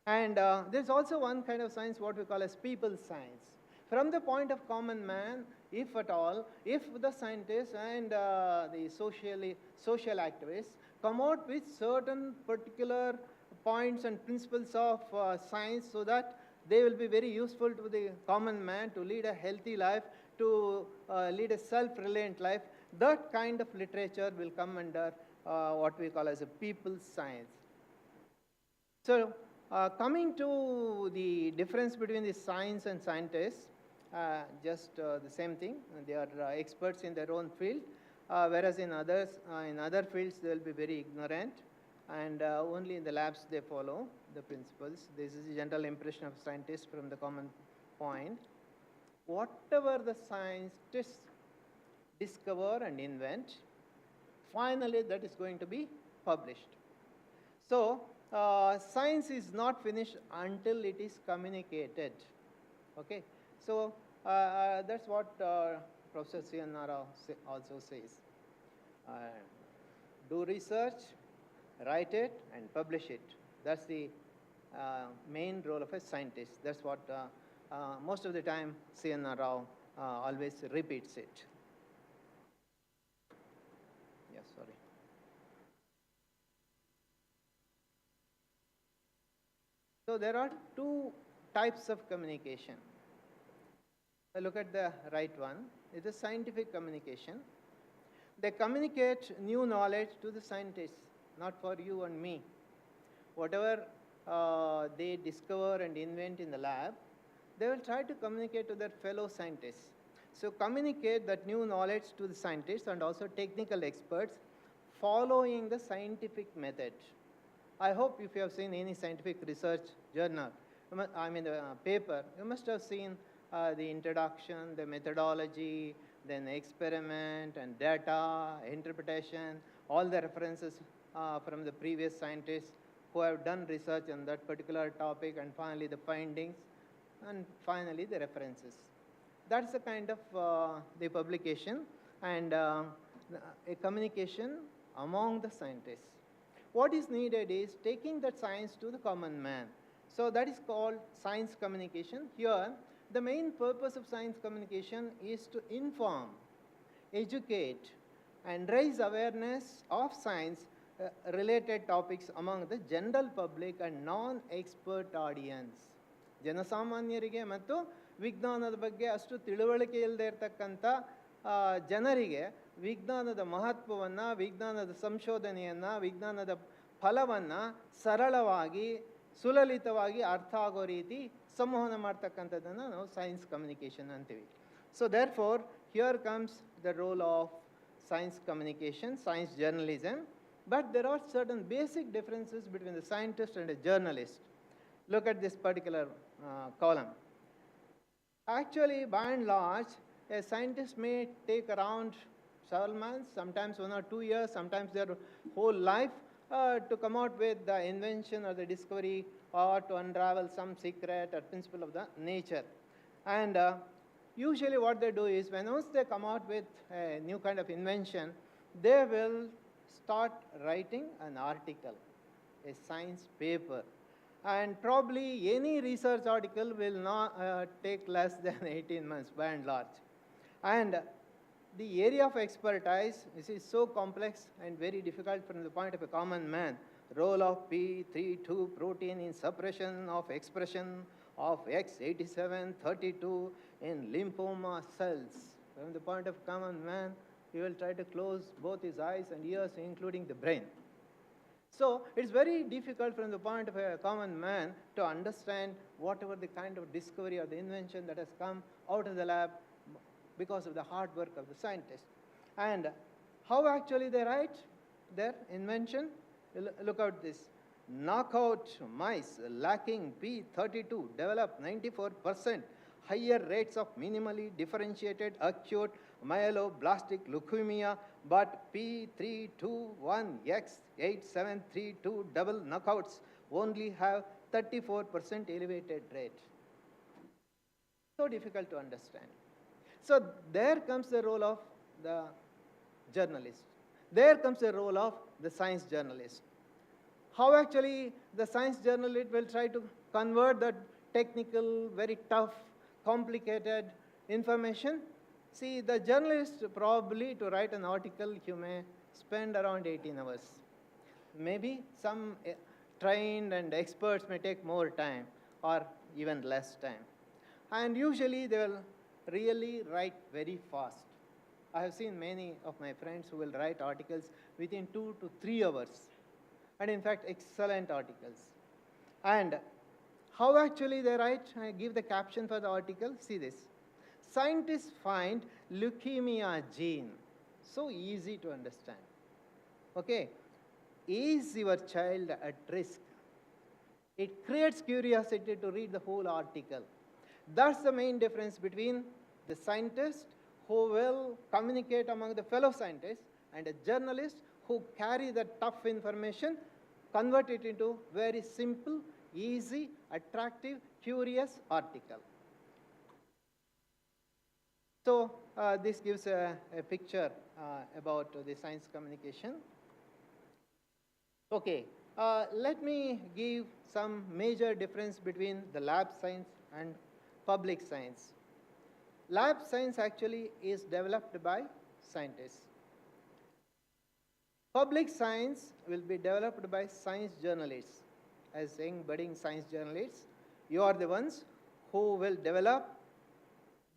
And there's also one kind of science, what we call as people science. From the point of common man, if at all, if the scientists and the social activists come out with certain particular points and principles of science, so that they will be very useful to the common man to lead a healthy life, to lead a self-reliant life, that kind of literature will come under what we call as a people science. So coming to the difference between the science and scientists, just the same thing. They are experts in their own field, whereas in other fields they will be very ignorant, and only in the labs they follow the principles. This is the general impression of scientists from the common point. Whatever the scientists discover and invent, finally that is going to be published. So science is not finished until it is communicated. Okay. So that's what Professor C. N. Rao also says. Do research, write it, and publish it. That's the main role of a scientist. That's what most of the time C. N. Rao always repeats it. Yes, sorry. So there are two types of communication. Look at the right one. It is scientific communication. They communicate new knowledge to the scientists, not for you and me. Whatever they discover and invent in the lab, they will try to communicate to their fellow scientists. So communicate that new knowledge to the scientists and also technical experts following the scientific method. I hope if you have seen any scientific research journal, the paper, you must have seen the introduction, the methodology, then experiment and data, interpretation, all the references from the previous scientists who have done research on that particular topic, and finally the findings, and finally the references. That's the kind of the publication and a communication among the scientists. What is needed is taking that science to the common man. So that is called science communication. Here, the main purpose of science communication is to inform, educate, and raise awareness of science related topics among the general public and non-expert audience. ಜನಸಾಮಾನ್ಯರಿಗೆ ಮತ್ತು ವಿಜ್ಞಾನದ ಬಗ್ಗೆ ಅಷ್ಟು ತಿಳುವಳಿಕೆ ಇಲ್ಲದೆ ಇರತಕ್ಕಂಥ ಜನರಿಗೆ ವಿಜ್ಞಾನದ ಮಹತ್ವವನ್ನು, ವಿಜ್ಞಾನದ ಸಂಶೋಧನೆಯನ್ನು, ವಿಜ್ಞಾನದ ಫಲವನ್ನು ಸರಳವಾಗಿ, ಸುಲಲಿತವಾಗಿ ಅರ್ಥ ಆಗೋ ರೀತಿ ಸಂವಹನ ಮಾಡ್ತಕ್ಕಂಥದ್ದನ್ನು ನಾವು ಸೈನ್ಸ್ ಕಮ್ಯುನಿಕೇಷನ್ ಅಂತೀವಿ. So therefore here comes the role of science communication, science journalism, but there are certain basic differences between the scientist and a journalist. Look at this particular column. Actually, by and large, a scientist may take around several months, sometimes 1 or 2 years, sometimes their whole life to come out with the invention or the discovery or to unravel some secret or principle of the nature. And usually what they do is, once they come out with a new kind of invention, they will start writing an article, a science paper. And probably any research article will not take less than 18 months by and large. And the area of expertise is so complex and very difficult from the point of a common man. Role of P32 protein in suppression of expression of X8732 in lymphoma cells. From the point of common man, he will try to close both his eyes and ears, including the brain. So it's very difficult from the point of a common man to understand whatever the kind of discovery or the invention that has come out of the lab because of the hard work of the scientist. And how actually they write their invention? Look at this. Knockout mice lacking P32 develop 94% higher rates of minimally differentiated acute myeloblastic leukemia, but P321X8732 double knockouts only have 34% elevated rate. So difficult to understand. So there comes the role of the journalist. There comes the role of the science journalist. How actually the science journalist will try to convert that technical, very tough, complicated information? See, the journalist probably to write an article, you may spend around 18 hours. Maybe some trained and experts may take more time or even less time. And usually they will really write very fast. I have seen many of my friends who will write articles within 2 to 3 hours. And in fact, excellent articles. And how actually they write? I give the caption for the article. See this. Scientists find leukemia gene. So easy to understand. Okay. Is your child at risk? It creates curiosity to read the whole article. That's the main difference between the scientist who will communicate among the fellow scientists and a journalist who carry the tough information, convert it into very simple, easy, attractive, curious article. So this gives a picture about the science communication. Okay, let me give some major difference between the lab science and public science. Lab science actually is developed by scientists. Public science will be developed by science journalists. As young budding science journalists, you are the ones who will develop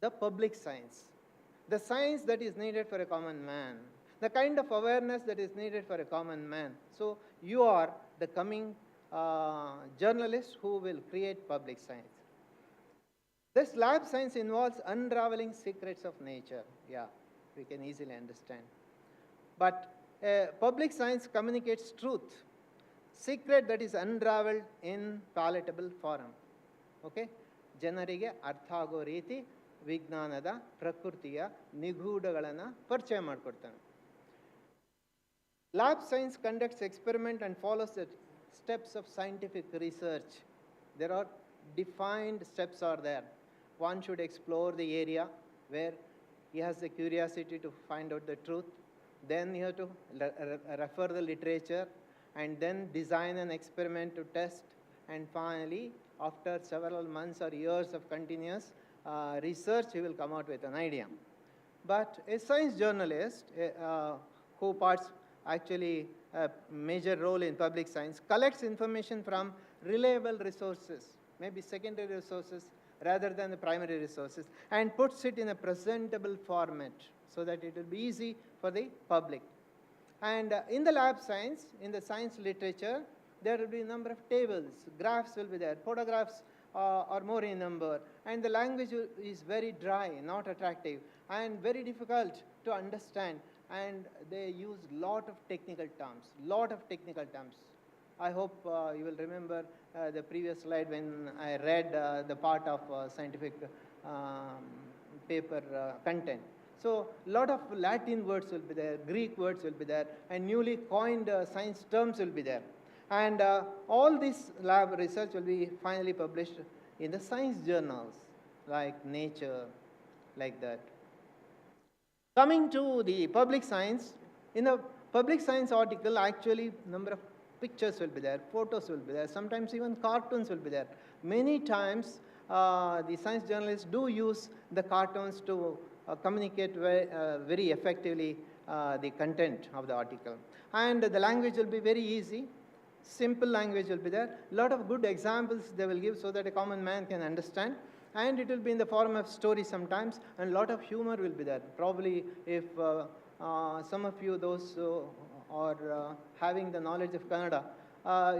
the public science. The science that is needed for a common man. The kind of awareness that is needed for a common man. So you are the coming journalists who will create public science. This lab science involves unraveling secrets of nature. Yeah, we can easily understand. But public science communicates truth, secret that is unraveled in palatable form. Okay? ಜನರಿಗೆ ಅರ್ಥ ಆಗೋ ರೀತಿ ವಿಜ್ಞಾನದ ಪ್ರಕೃತಿಯ ನಿಗೂಢಗಳನ್ನು ಪರಿಚಯ ಮಾಡಿಕೊಡ್ತಾನೆ. Lab science conducts experiment and follows the steps of scientific research. There are defined steps are there. One should explore the area where he has the curiosity to find out the truth. Then you have to refer the literature and then design an experiment to test. And finally, after several months or years of continuous research, he will come out with an idea. But a science journalist who parts actually a major role in public science collects information from reliable resources, maybe secondary resources rather than the primary resources, and puts it in a presentable format so that it will be easy for the public. And in the lab science, in the science literature, there will be a number of tables, graphs will be there, photographs are more in number, and the language is very dry, not attractive, and very difficult to understand, and they use lot of technical terms. I hope you will remember the previous slide when I read the part of scientific paper content. So a lot of Latin words will be there, Greek words will be there, and newly coined science terms will be there. And all this lab research will be finally published in the science journals like Nature, like that. Coming to the public science, in the public science article, actually number of pictures will be there, photos will be there, sometimes even cartoons will be there. Many times the science journalists do use the cartoons to communicate very effectively the content of the article. And the language will be very easy, simple language will be there. A lot of good examples they will give so that a common man can understand. And it will be in the form of story sometimes, and a lot of humor will be there. Probably if some of you, those or having the knowledge of Kannada,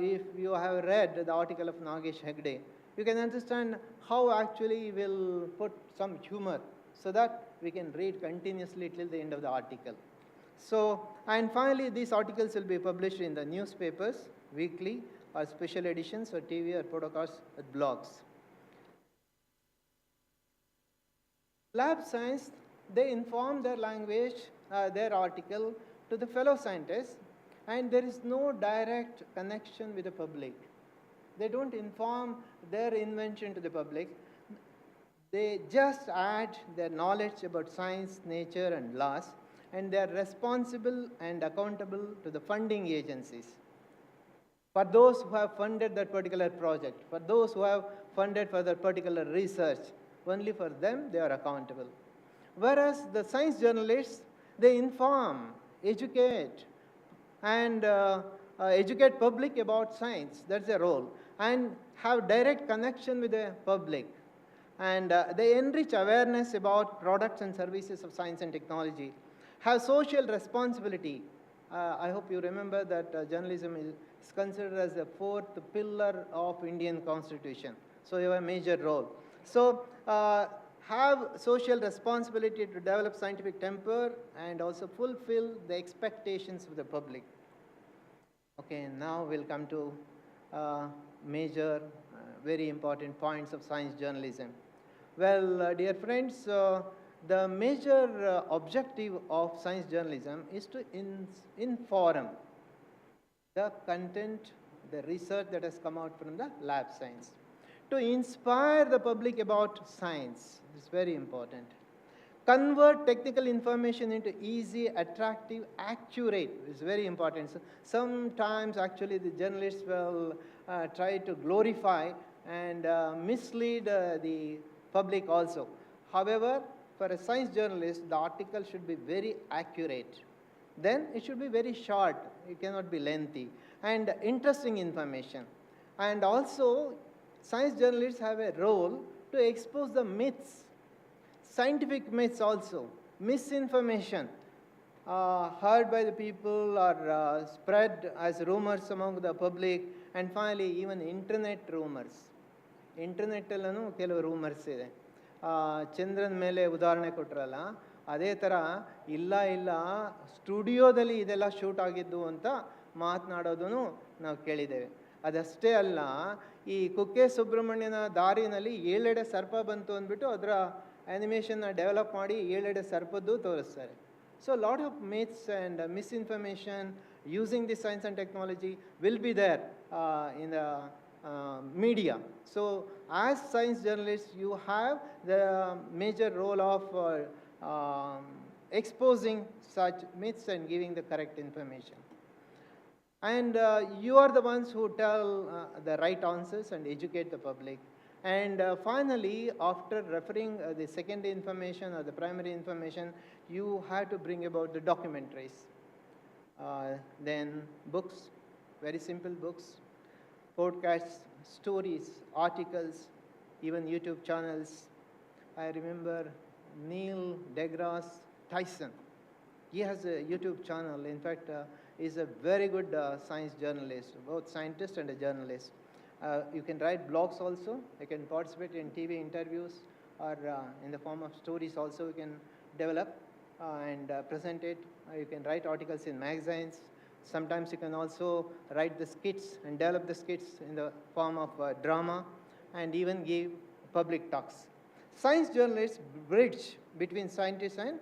if you have read the article of Nagesh Hegde, you can understand how actually we'll put some humor so that we can read continuously till the end of the article. So, and finally, these articles will be published in the newspapers, weekly, or special editions, or TV, or podcasts, or blogs. Lab science, they inform their language, their article to the fellow scientists, and there is no direct connection with the public. They don't inform their invention to the public. They just add their knowledge about science, nature, and laws, and they are responsible and accountable to the funding agencies. For those who have funded that particular project, for those who have funded for that particular research, only for them they are accountable. Whereas the science journalists, they inform, educate, and educate public about science. That's their role, and have direct connection with the public. And they enrich awareness about products and services of science and technology, have social responsibility. I hope you remember that journalism is considered as the fourth pillar of Indian Constitution. So you have a major role. So have social responsibility to develop scientific temper and also fulfill the expectations of the public. Okay, now we'll come to major, very important points of science journalism. Well, dear friends, the major objective of science journalism is to inform the content, the research that has come out from the lab science. To inspire the public about science, this is very important. Convert technical information into easy, attractive, accurate, is very important. So sometimes actually the journalists will try to glorify and mislead the public also. However, for a science journalist, the article should be very accurate. Then it should be very short, it cannot be lengthy, and interesting information. And also, science journalists have a role to expose the myths, scientific myths also, misinformation heard by the people or spread as rumors among the public, and finally even internet rumors. Internet allೂ ಕೆಲವು rumours ಇದೆ. ಚಂದ್ರನ ಮೇಲೆ ಉದಾಹರಣೆ ಕೊಟ್ಟರಲ್ಲ, ಅದೇ ಥರ ಇಲ್ಲ ಸ್ಟುಡಿಯೋದಲ್ಲಿ ಇದೆಲ್ಲ ಶೂಟ್ ಆಗಿದ್ದು ಅಂತ ಮಾತನಾಡೋದನ್ನು ನಾವು ಕೇಳಿದ್ದೇವೆ. ಅದಷ್ಟೇ ಅಲ್ಲ, ಈ ಕುಕ್ಕೆ ಸುಬ್ರಹ್ಮಣ್ಯನ ದಾರಿನಲ್ಲಿ 7 ಎಡೆ ಸರ್ಪ ಬಂತು ಅಂದ್ಬಿಟ್ಟು ಅದರ ಆ್ಯನಿಮೇಷನ್ನ ಡೆವಲಪ್ ಮಾಡಿ 7 ಎಡೆ ಸರ್ಪದ್ದು ತೋರಿಸ್ತಾರೆ. So lot of myths and misinformation using the science and technology will be there in the media. So as science journalists, you have the major role of exposing such myths and giving the correct information. And you are the ones who tell the right answers and educate the public. And finally, after referring the secondary information or the primary information, you have to bring about the documentaries. Then books, very simple books, podcasts, stories, articles, even YouTube channels. I remember Neil deGrasse Tyson. He has a YouTube channel. In fact, he's a very good science journalist, both scientist and a journalist. You can write blogs also. You can participate in TV interviews, or in the form of stories also you can develop and present it. You can write articles in magazines. Sometimes you can also write the skits and develop the skits in the form of drama, and even give public talks. Science journalists bridge between scientists and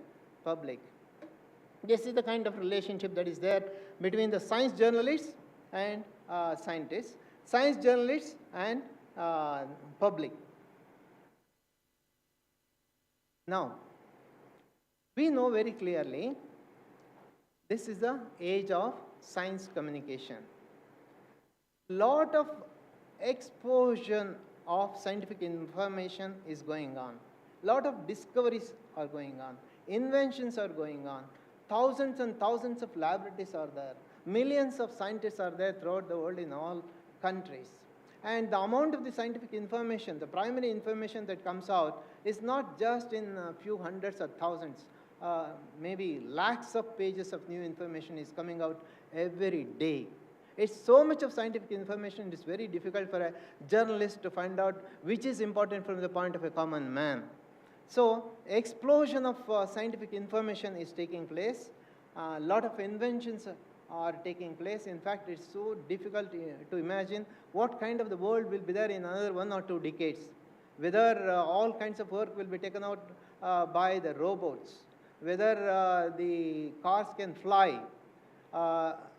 public. This is the kind of relationship that is there between the science journalists and scientists, science journalists and public. Now, we know very clearly this is the age of science communication. Lot of explosion of scientific information is going on. Lot of discoveries are going on. Inventions are going on. Thousands and thousands of laboratories are there. Millions of scientists are there throughout the world in all countries. And the amount of the scientific information, the primary information that comes out, is not just in a few hundreds or thousands. maybe lakhs of pages of new information is coming out every day. It's so much of scientific information, it is very difficult for a journalist to find out which is important from the point of a common man. So, explosion of scientific information is taking place. A lot of inventions are taking place. In fact, it's so difficult to imagine what kind of the world will be there in another 1 or 2 decades. Whether all kinds of work will be taken out by the robots, whether the cars can fly.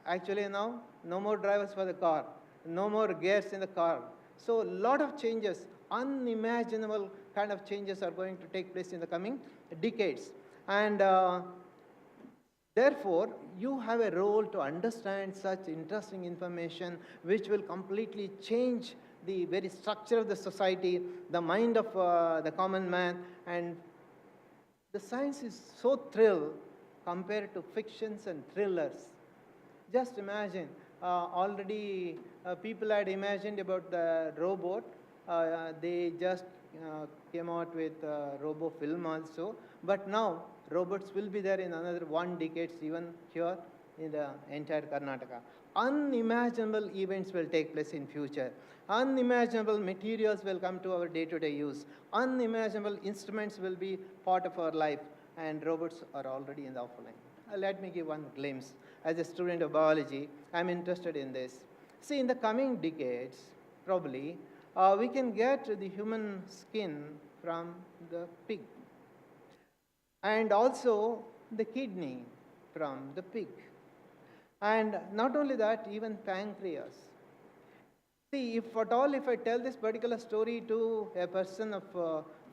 Actually now, no more drivers for the car, no more gears in the car. So a lot of changes, unimaginable kind of changes are going to take place in the coming decades. And therefore, you have a role to understand such interesting information which will completely change the very structure of the society, the mind of the common man, and the science is so thrilled compared to fictions and thrillers. Just imagine, already people had imagined about the robot. They just came out with robo film also. But now, robots will be there in another 1 decade, even here in the entire Karnataka. Unimaginable events will take place in future. Unimaginable materials will come to our day-to-day use. Unimaginable instruments will be part of our life, and robots are already in the offline. Let me give one glimpse. As a student of biology, I'm interested in this. See, in the coming decades, probably, we can get the human skin from the pig, and also the kidney from the pig. And not only that, even pancreas. See, if at all, if I tell this particular story to a person of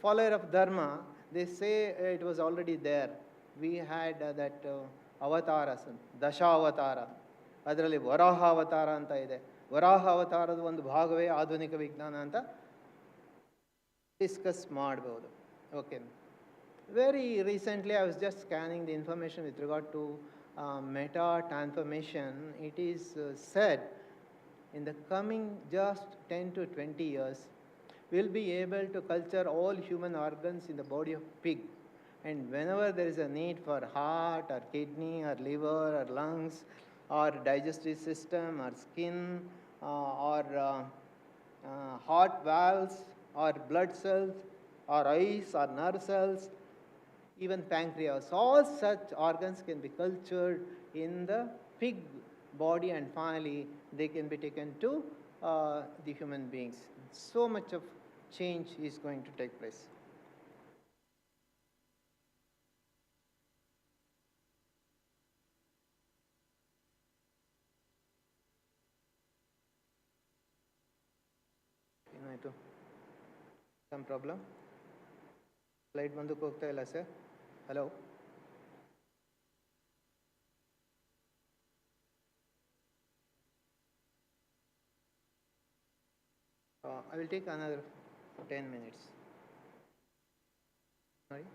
follower of Dharma, they say it was already there. We had that avatars Dashavatara, ಅದರಲ್ಲಿ ವರಾಹ ಅವತಾರ ಅಂತ ಇದೆ. ವರಾಹ ಅವತಾರದ ಒಂದು ಭಾಗವೇ ಆಧುನಿಕ ವಿಜ್ಞಾನ ಅಂತ ಡಿಸ್ಕಸ್ ಮಾಡ್ಬೋದು. Okay, very recently I was just scanning the information with regard to meta transformation. It is said in the coming just 10 to 20 years, we'll be able to culture all human organs in the body of pig. And whenever there is a need for heart or kidney or liver or lungs or digestive system or skin or heart valves or blood cells or eyes or nerve cells, even pancreas, all such organs can be cultured in the pig body, and finally they can be taken to the human beings. So much of change is going to take place. ಏನಾಯಿತು? Some problem? Slide ಮುಂದಕ್ಕೆ ಹೋಗ್ತಾ ಇಲ್ಲ sir? Hello? I will take another 10 minutes. Sorry?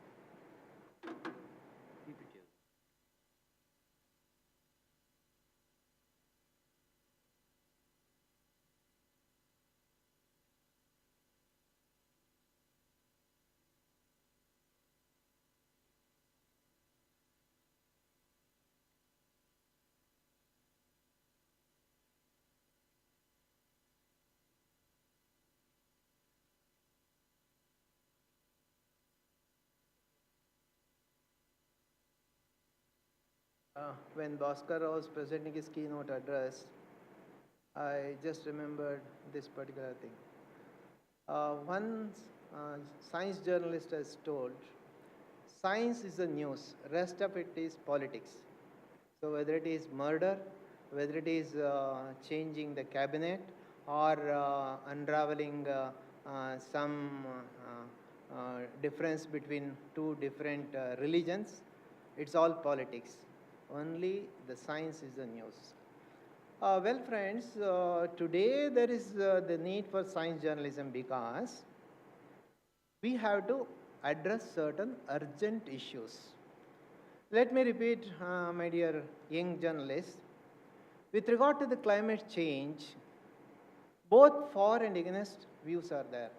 When Bhaskar was presenting his keynote address, I just remembered this particular thing. One science journalist has told, science is the news, rest of it is politics. So whether it is murder, whether it is changing the cabinet or unraveling some difference between two different religions, it's all politics. Only the science is the news. Well, friends, today there is the need for science journalism because we have to address certain urgent issues. Let me repeat, my dear young journalists, with regard to the climate change, both for and against views are there.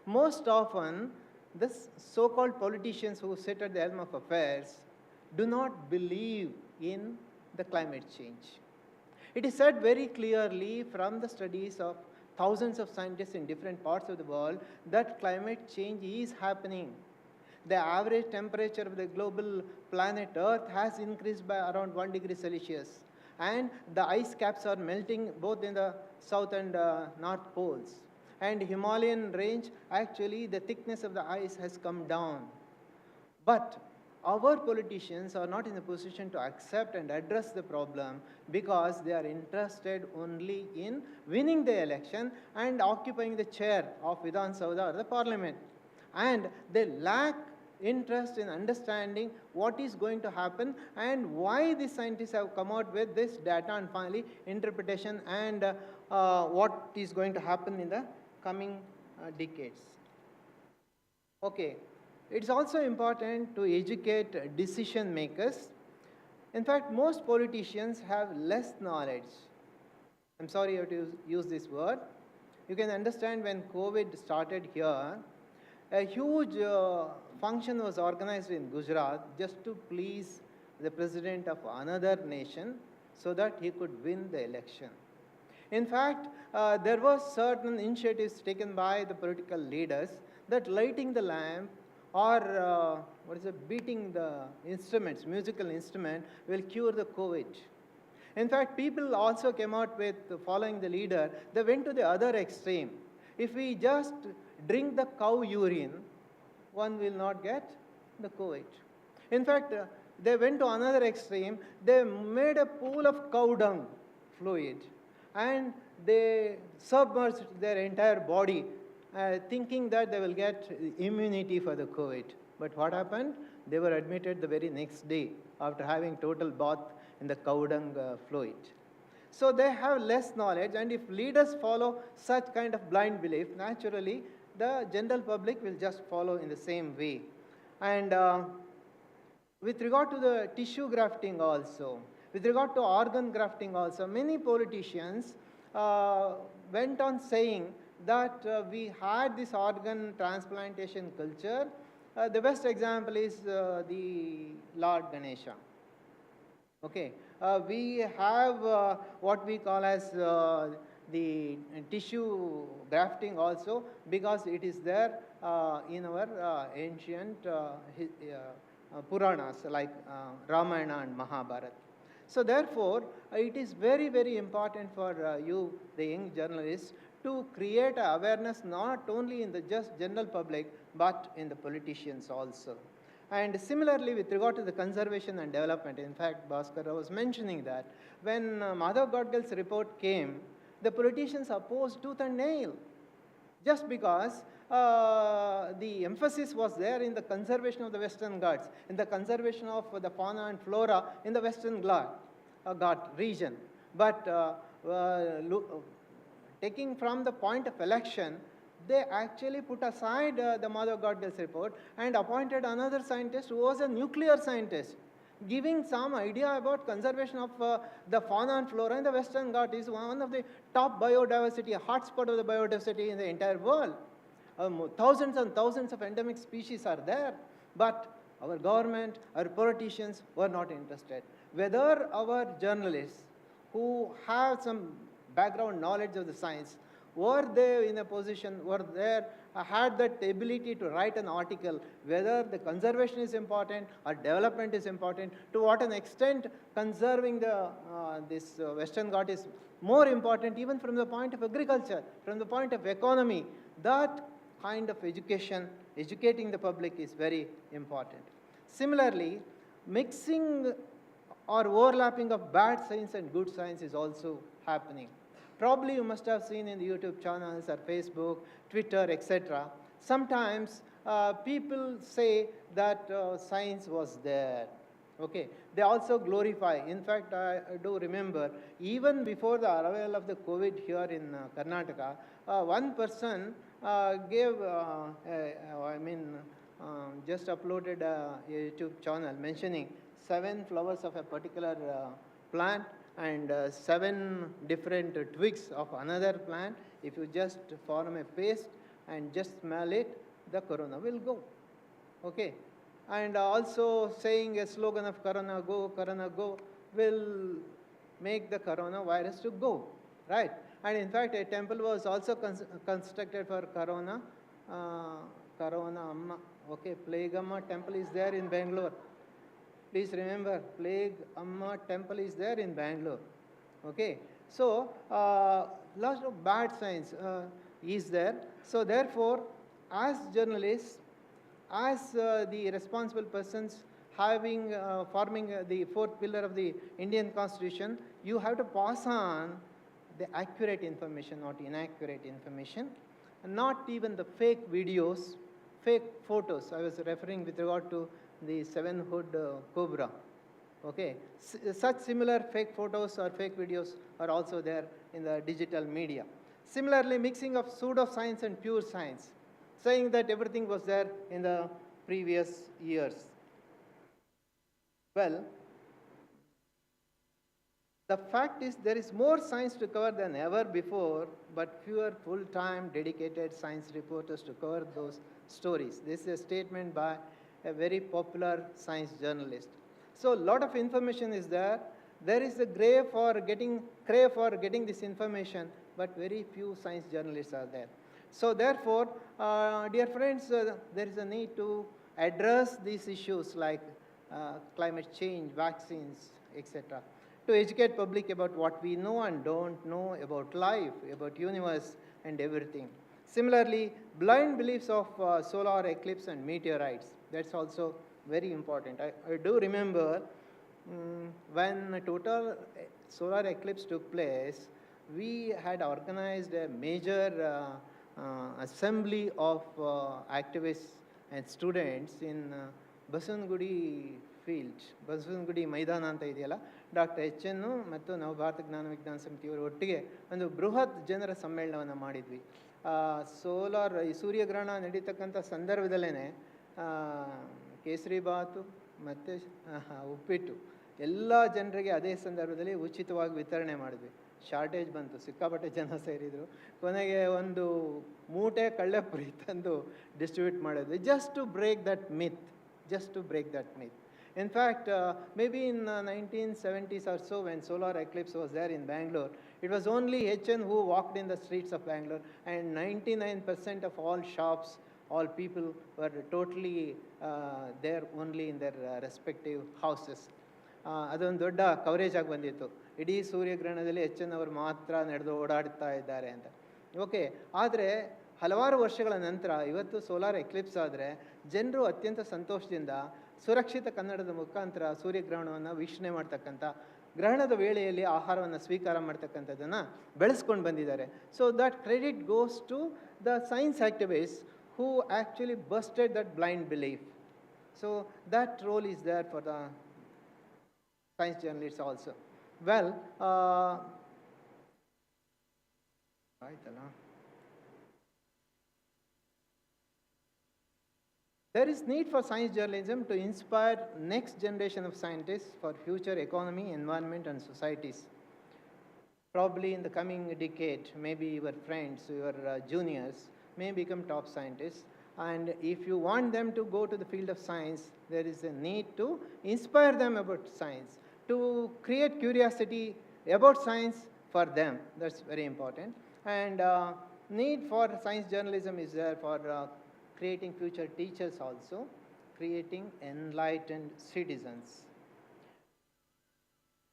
Most often, this so-called politicians who sit at the helm of affairs do not believe in the climate change. It is said very clearly from the studies of thousands of scientists in different parts of the world that climate change is happening. The average temperature of the global planet Earth has increased by around 1 degree Celsius, and the ice caps are melting both in the south and north poles. And Himalayan range, actually the thickness of the ice has come down. But our politicians are not in a position to accept and address the problem because they are interested only in winning the election and occupying the chair of Vidhan Sabha or the parliament. And they lack interest in understanding what is going to happen and why the scientists have come out with this data and finally interpretation and what is going to happen in the coming decades. Okay. It's also important to educate decision makers. In fact, most politicians have less knowledge. I'm sorry I have to use this word. You can understand when COVID started here, a huge function was organized in Gujarat just to please the president of another nation so that he could win the election. In fact, there were certain initiatives taken by the political leaders that lighting the lamp or beating the instruments, musical instrument, will cure the COVID. In fact, people also came out with following the leader, they went to the other extreme. If we just drink the cow urine, one will not get the COVID. In fact, they went to another extreme, they made a pool of cow dung fluid and they submerged their entire body thinking that they will get immunity for the COVID. But what happened? They were admitted the very next day after having total bath in the cow dung fluid. So they have less knowledge, and if leaders follow such kind of blind belief, naturally the general public will just follow in the same way. And with regard to the tissue grafting also, with regard to organ grafting also, many politicians went on saying that we had this organ transplantation culture. The best example is the Lord Ganesha. Okay, we have what we call as the tissue grafting also because it is there in our ancient Puranas like Ramayana and Mahabharata. So therefore, it is very, very important for you, the young journalists, to create awareness not only in the just general public, but in the politicians also. And similarly, with regard to the conservation and development, in fact, Bhaskar was mentioning that when Madhav Gadgil's report came, the politicians opposed tooth and nail, just because the emphasis was there in the conservation of the Western Ghats, in the conservation of the fauna and flora in the Western Ghat region. But taking from the point of election, they actually put aside the Madhav Gadgil's report and appointed another scientist who was a nuclear scientist, giving some idea about conservation of the fauna and flora in the Western Ghat. Is one of the top biodiversity, a hotspot of the biodiversity in the entire world. Thousands and thousands of endemic species are there, but our government, our politicians were not interested. Whether our journalists who have some background knowledge of the science, were they in a position, had that ability to write an article, whether the conservation is important or development is important, to what an extent conserving the this Western Ghat is more important even from the point of agriculture, from the point of economy. That kind of education, educating the public is very important. Similarly, mixing or overlapping of bad science and good science is also happening. Probably you must have seen in the YouTube channels or Facebook, Twitter, etc. Sometimes people say that science was there. Okay, they also glorify. In fact, I do remember, even before the arrival of the COVID here in Karnataka, one person gave, just uploaded a YouTube channel mentioning 7 flowers of a particular plant and 7 different twigs of another plant. If you just form a paste and just smell it, the corona will go. Okay, and also saying a slogan of corona go will make the corona virus to go, right? And in fact, a temple was also constructed for corona, corona amma. Okay, plague amma temple is there in Bangalore. Please remember, plague amma temple is there in Bangalore. Okay, so lots of bad signs is there. So therefore, as journalists, as the responsible persons having forming the fourth pillar of the Indian Constitution, you have to pass on the accurate information, not inaccurate information, and not even the fake videos, fake photos. I was referring with regard to the seven-hood cobra. Okay, such similar fake photos or fake videos are also there in the digital media. Similarly, mixing of pseudo-science and pure science, saying that everything was there in the previous years. Well, the fact is there is more science to cover than ever before, but fewer full-time dedicated science reporters to cover those stories. This is a statement by a very popular science journalist. So a lot of information is there. There is a crave for getting this information, but very few science journalists are there. So therefore, dear friends, there is a need to address these issues like climate change, vaccines, etc. To educate public about what we know and don't know about life, about universe and everything. Similarly, blind beliefs of solar eclipse and meteorites, that's also very important. I do remember when a total solar eclipse took place, we had organized a major assembly of activists and students in Basavangudi field, Basavangudi Maidana anta ideyalla, doctor H N ಮತ್ತು ನಾವು ಭಾರತ ಜ್ಞಾನ ವಿಜ್ಞಾನ ಸಮಿತಿಯವರು ಒಟ್ಟಿಗೆ ಒಂದು ಬೃಹತ್ ಜನರ ಸಮ್ಮೇಳನವನ್ನು ಮಾಡಿದ್ವಿ. ಸೋಲಾರ್ ಈ ಸೂರ್ಯಗ್ರಹಣ ನಡೀತಕ್ಕಂಥ ಸಂದರ್ಭದಲ್ಲೇ ಕೇಸರಿ ಬಾತು ಮತ್ತು ಉಪ್ಪಿಟ್ಟು ಎಲ್ಲ ಜನರಿಗೆ ಅದೇ ಸಂದರ್ಭದಲ್ಲಿ ಉಚಿತವಾಗಿ ವಿತರಣೆ ಮಾಡಿದ್ವಿ. ಶಾರ್ಟೇಜ್ ಬಂತು, ಸಿಕ್ಕಾಪಟ್ಟೆ ಜನ ಸೇರಿದರು. ಕೊನೆಗೆ ಒಂದು ಮೂಟೆ ಕಳ್ಳೆಪುರಿ ತಂದು ಡಿಸ್ಟ್ರಿಬ್ಯೂಟ್ ಮಾಡಿದ್ವಿ, just to break that myth. In fact, maybe in 1970s or so, when solar eclipse was there in Bangalore, it was only HN who walked in the streets of Bangalore, and 99% of all shops, all people were totally there only in their respective houses. ಅದೊಂದು ದೊಡ್ಡ coverage ಆಗಿ ಬಂದಿತ್ತು. ಇಡೀ ಸೂರ್ಯಗ್ರಹಣದಲ್ಲಿ HN ಅವರು ಮಾತ್ರ ನಡೆದು ಓಡಾಡ್ತಾ ಇದ್ದಾರೆ ಅಂತ. ಓಕೆ, ಆದರೆ ಹಲವಾರು ವರ್ಷಗಳ ನಂತರ ಇವತ್ತು ಸೋಲಾರ್ ಎಕ್ಲಿಪ್ಸ್ ಆದರೆ ಜನರು ಅತ್ಯಂತ ಸಂತೋಷದಿಂದ ಸುರಕ್ಷಿತ ಕನ್ನಡದ ಮುಖಾಂತರ ಸೂರ್ಯಗ್ರಹಣವನ್ನು ವೀಕ್ಷಣೆ ಮಾಡ್ತಕ್ಕಂಥ, ಗ್ರಹಣದ ವೇಳೆಯಲ್ಲಿ ಆಹಾರವನ್ನು ಸ್ವೀಕಾರ ಮಾಡ್ತಕ್ಕಂಥದ್ದನ್ನು ಬೆಳೆಸ್ಕೊಂಡು ಬಂದಿದ್ದಾರೆ. So that credit goes to the science activist who actually busted that blind belief. So that role is there for the science journalists also. Well, there is need for science journalism to inspire next generation of scientists for future economy, environment and societies. Probably in the coming decade, maybe your friends, your juniors may become top scientists, and if you want them to go to the field of science, there is a need to inspire them about science, to create curiosity about science for them. That's very important. And need for science journalism is there for creating future teachers also, creating enlightened citizens.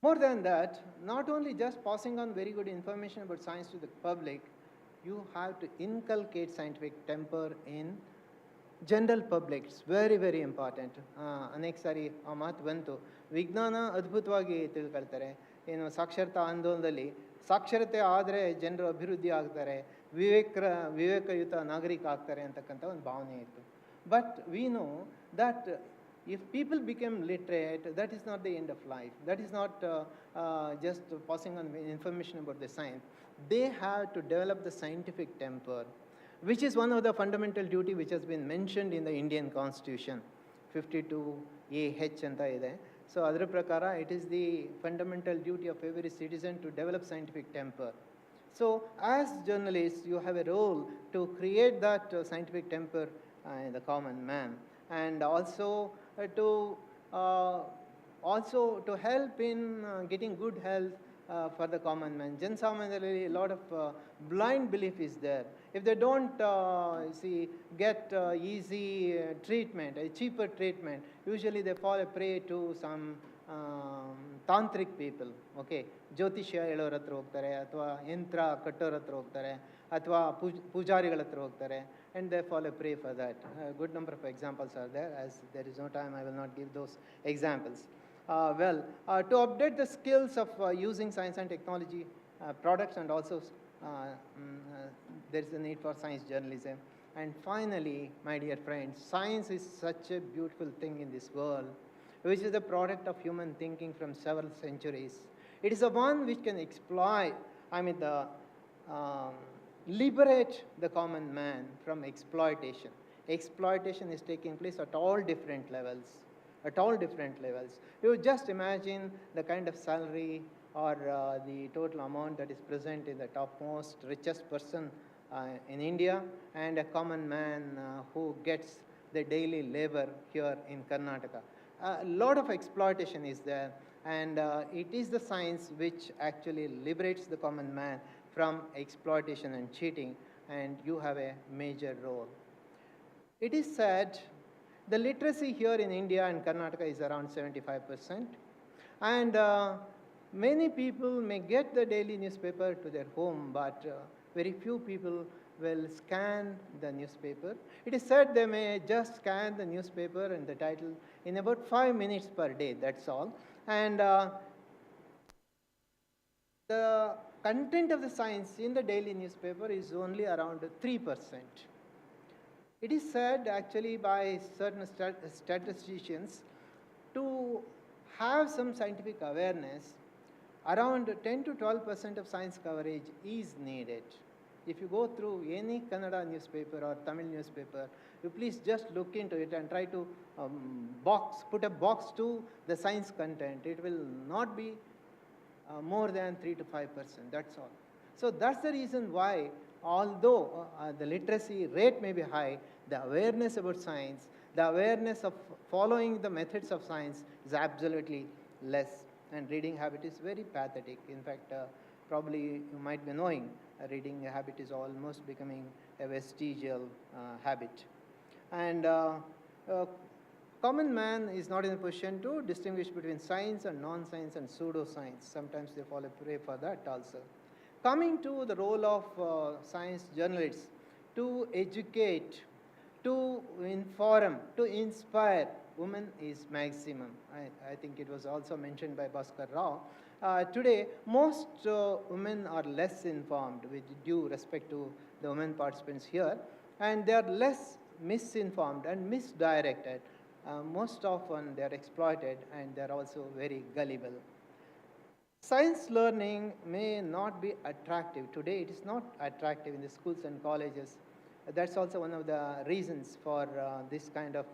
More than that, not only just passing on very good information about science to the public, you have to inculcate scientific temper in general public. It's very very important. ಅನೇಕ ಸಾರಿ ಆ ಮಾತು ಬಂತು, ವಿಜ್ಞಾನ ಅದ್ಭುತವಾಗಿ ತಿಳ್ಕೊಳ್ತಾರೆ, ಏನು ಸಾಕ್ಷರತಾ ಆಂದೋಲನದಲ್ಲಿ ಸಾಕ್ಷರತೆ ಆದರೆ ಜನರು ಅಭಿವೃದ್ಧಿ ಆಗ್ತಾರೆ, ವಿವೇಕಯುತ ನಾಗರಿಕ ಆಗ್ತಾರೆ ಅಂತಕ್ಕಂಥ ಒಂದು ಭಾವನೆ ಇತ್ತು. But we know that if people become literate, that is not the end of life. That is not just passing on information about the science. They have to develop the scientific temper, which is one of the fundamental duty which has been mentioned in the Indian Constitution, 52AH anta ide. So adra prakara, it is the fundamental duty of every citizen to develop scientific temper. So as journalists, you have a role to create that scientific temper the common man, and also to help in getting good health for the common man. जनसामान्यರಲ್ಲಿ a lot of blind belief is there. If they don't get easy treatment, a cheaper treatment, usually they fall a prey to some ತಾಂತ್ರಿಕ್ people. Okay, ಜ್ಯೋತಿಷ್ಯ ಹೇಳೋರ ಹತ್ರ ಹೋಗ್ತಾರೆ, ಅಥವಾ ಯಂತ್ರ ಕಟ್ಟೋರ ಹತ್ರ ಹೋಗ್ತಾರೆ, ಅಥವಾ ಪೂಜಾರಿಗಳ ಹತ್ರ ಹೋಗ್ತಾರೆ, and they fall a prey for that. A good number of examples are there. As there is no time, I will not give those examples. To update the skills of using science and technology products, and also there is a need for science journalism. And finally, my dear friends, science is such a beautiful thing in this world, which is the product of human thinking from several centuries. It is the one which can exploit, liberate the common man from exploitation. Exploitation is taking place at all different levels. At all different levels. You just imagine the kind of salary or the total amount that is present in the topmost, richest person in India, and a common man who gets the daily labor here in Karnataka. A lot of exploitation is there, and it is the science which actually liberates the common man from exploitation and cheating, and you have a major role. It is said the literacy here in India and Karnataka is around 75%, and many people may get the daily newspaper to their home, but very few people will scan the newspaper. It is said they may just scan the newspaper and the title in about 5 minutes per day, that's all. And the content of the science in the daily newspaper is only around 3%. It is said actually by certain statisticians to have some scientific awareness, around 10 to 12% of science coverage is needed. If you go through any Kannada newspaper or Tamil newspaper, you please just look into it and try to put a box to the science content. It will not be more than 3 to 5%, that's all. So that's the reason why, although the literacy rate may be high, the awareness about science, the awareness of following the methods of science is absolutely less, and reading habit is very pathetic. In fact, probably you might be knowing, reading habit is almost becoming a vestigial habit. And common man is not in a position to distinguish between science and non-science and pseudoscience. Sometimes they fall a prey for that also. Coming to the role of science journalists, to educate, to inform, to inspire, women is maximum. I think it was also mentioned by Bhaskar Rao. Today, most women are less informed, with due respect to the women participants here, and they are less misinformed and misdirected. Most often they are exploited, and they are also very gullible. Science learning may not be attractive. Today it is not attractive in the schools and colleges. That's also one of the reasons for this kind of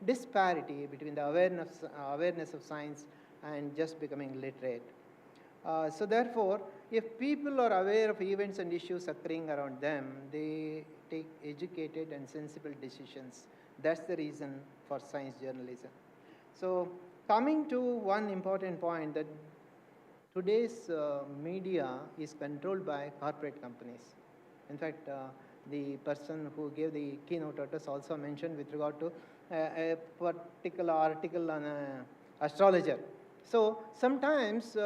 disparity between the awareness of science and just becoming literate. So therefore, if people are aware of events and issues occurring around them, they take educated and sensible decisions. That's the reason for science journalism. So coming to one important point, that today's media is controlled by corporate companies. In fact, the person who gave the keynote address also mentioned with regard to a particular article on an astrologer. So sometimes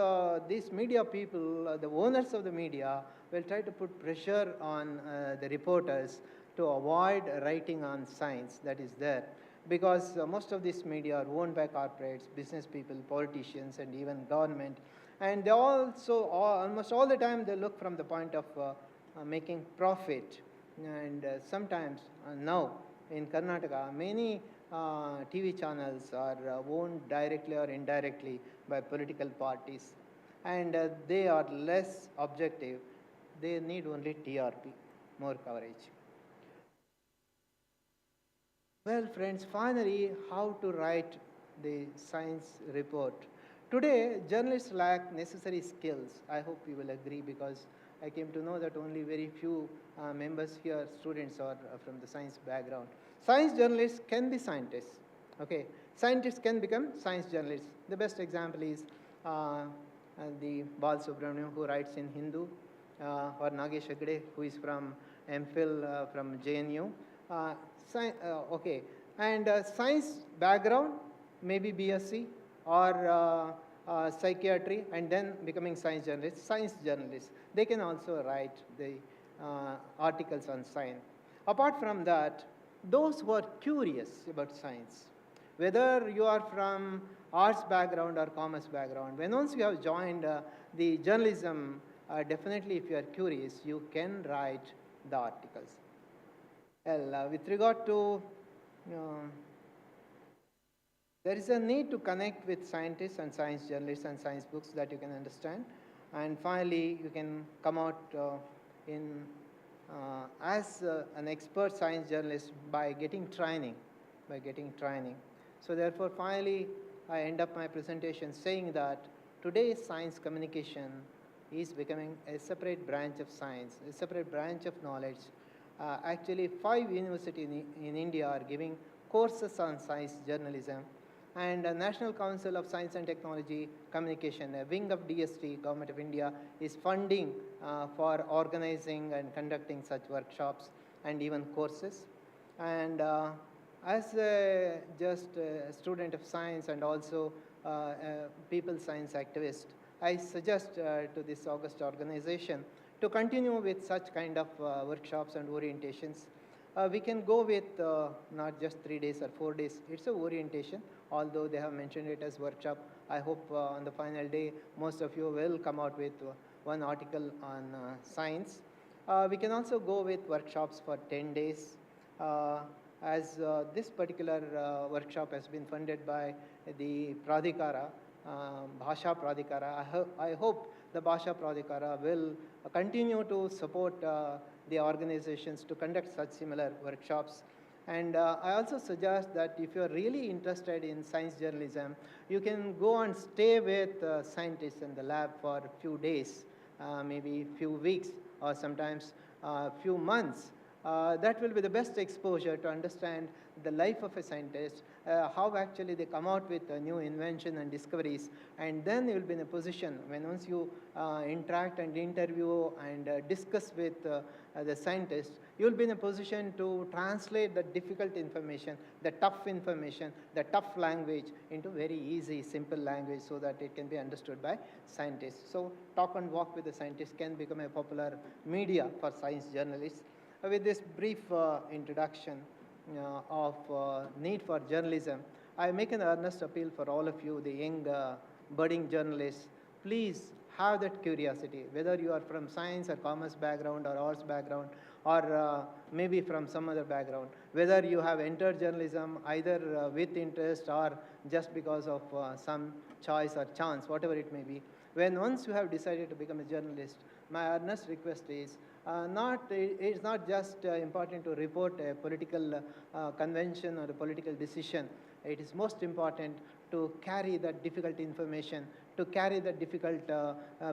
these media people, the owners of the media, will try to put pressure on the reporters to avoid writing on science that is there, because most of these media are owned by corporates, business people, politicians, and even government. And they also, almost all the time, they look from the point of making profit. And sometimes now in Karnataka, many TV channels are owned directly or indirectly by political parties, and they are less objective. They need only TRP, more coverage. Well, friends, finally, how to write the science report. Today, journalists lack necessary skills. I hope you will agree, because I came to know that only very few members here, students, are from the science background. Science journalists can be scientists. Okay, scientists can become science journalists. The best example is the Bal Subramaniam, who writes in Hindu, or Nagesh Hegde, who is from MPhil from JNU. Okay, and science background, maybe BSc or psychiatry, and then becoming science journalists. Science journalists, they can also write the articles on science. Apart from that, those who are curious about science, whether you are from arts background or commerce background, when once you have joined the journalism, definitely if you are curious, you can write the articles. Well, with regard to there is a need to connect with scientists and science journalists and science books that you can understand. And finally, you can come out as an expert science journalist by getting training. So therefore, finally, I end up my presentation saying that today's science communication is becoming a separate branch of science, a separate branch of knowledge. Actually, 5 universities in India are giving courses on science journalism, and the National Council of Science and Technology Communication, a wing of DST, Government of India, is funding for organizing and conducting such workshops and even courses. And as just a student of science and also a people science activist, I suggest to this august organization to continue with such kind of workshops and orientations. We can go with not just 3 days or 4 days. It's a orientation, although they have mentioned it as workshop. I hope on the final day, most of you will come out with one article on science. We can also go with workshops for 10 days. As this particular workshop has been funded by the Pradhikara, Bhasha Pradhikara. I hope the Bhasha Pradhikara will continue to support the organizations to conduct such similar workshops. And I also suggest that if you are really interested in science journalism, you can go and stay with scientists in the lab for a few days, maybe few weeks, or sometimes few months. That will be the best exposure to understand the life of a scientist, how actually they come out with a new invention and discoveries, and then you will be in a position when once you interact and interview and discuss with the scientists, you will be in a position to translate the difficult information, the tough language into very easy, simple language so that it can be understood by scientists. So talk and walk with the scientists can become a popular media for science journalists. With this brief introduction of need for journalism, I make an earnest appeal for all of you, the young budding journalists. Please have that curiosity, whether you are from science or commerce background or arts background, or maybe from some other background, whether you have entered journalism either with interest or just because of some choice or chance, whatever it may be. When once you have decided to become a journalist, my earnest request is it's not just important to report a political convention or a political decision. It is most important to carry that difficult information, to carry the difficult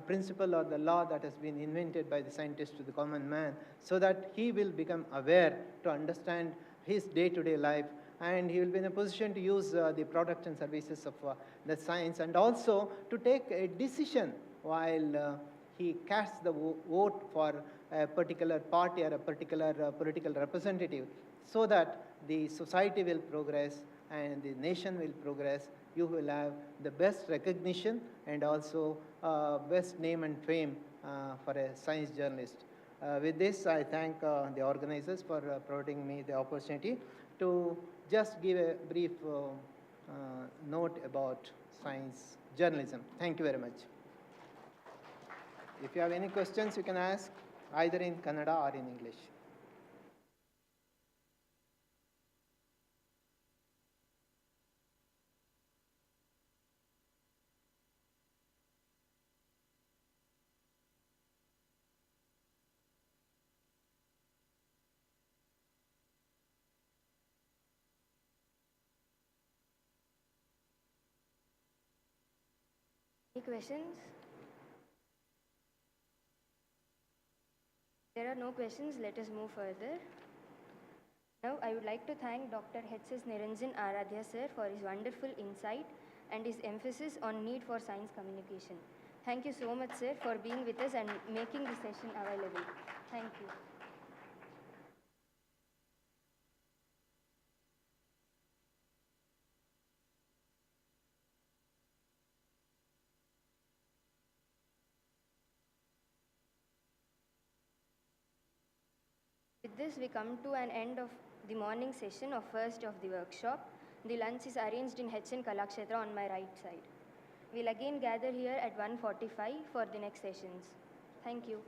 principle or the law that has been invented by the scientist to the common man, so that he will become aware to understand his day-to-day life, and he will be in a position to use the products and services of the science, and also to take a decision while he casts the vote for a particular party or a particular political representative, so that the society will progress and the nation will progress. You will have the best recognition and also best name and fame for a science journalist. With this, I thank the organizers for providing me the opportunity to just give a brief note about science journalism. Thank you very much. If you have any questions, you can ask either in Kannada or in English. Any questions? There are no questions. Let us move further. Now, I would like to thank Dr. H.S Niranjanaradhya sir for his wonderful insight and his emphasis on need for science communication. Thank you so much, sir, for being with us and making this session available. Thank you. With this, we come to an end of the morning session of first of the workshop. The lunch is arranged in HN Kalakshetra on my right side. We'll again gather here at 1:45 for the next sessions. Thank you.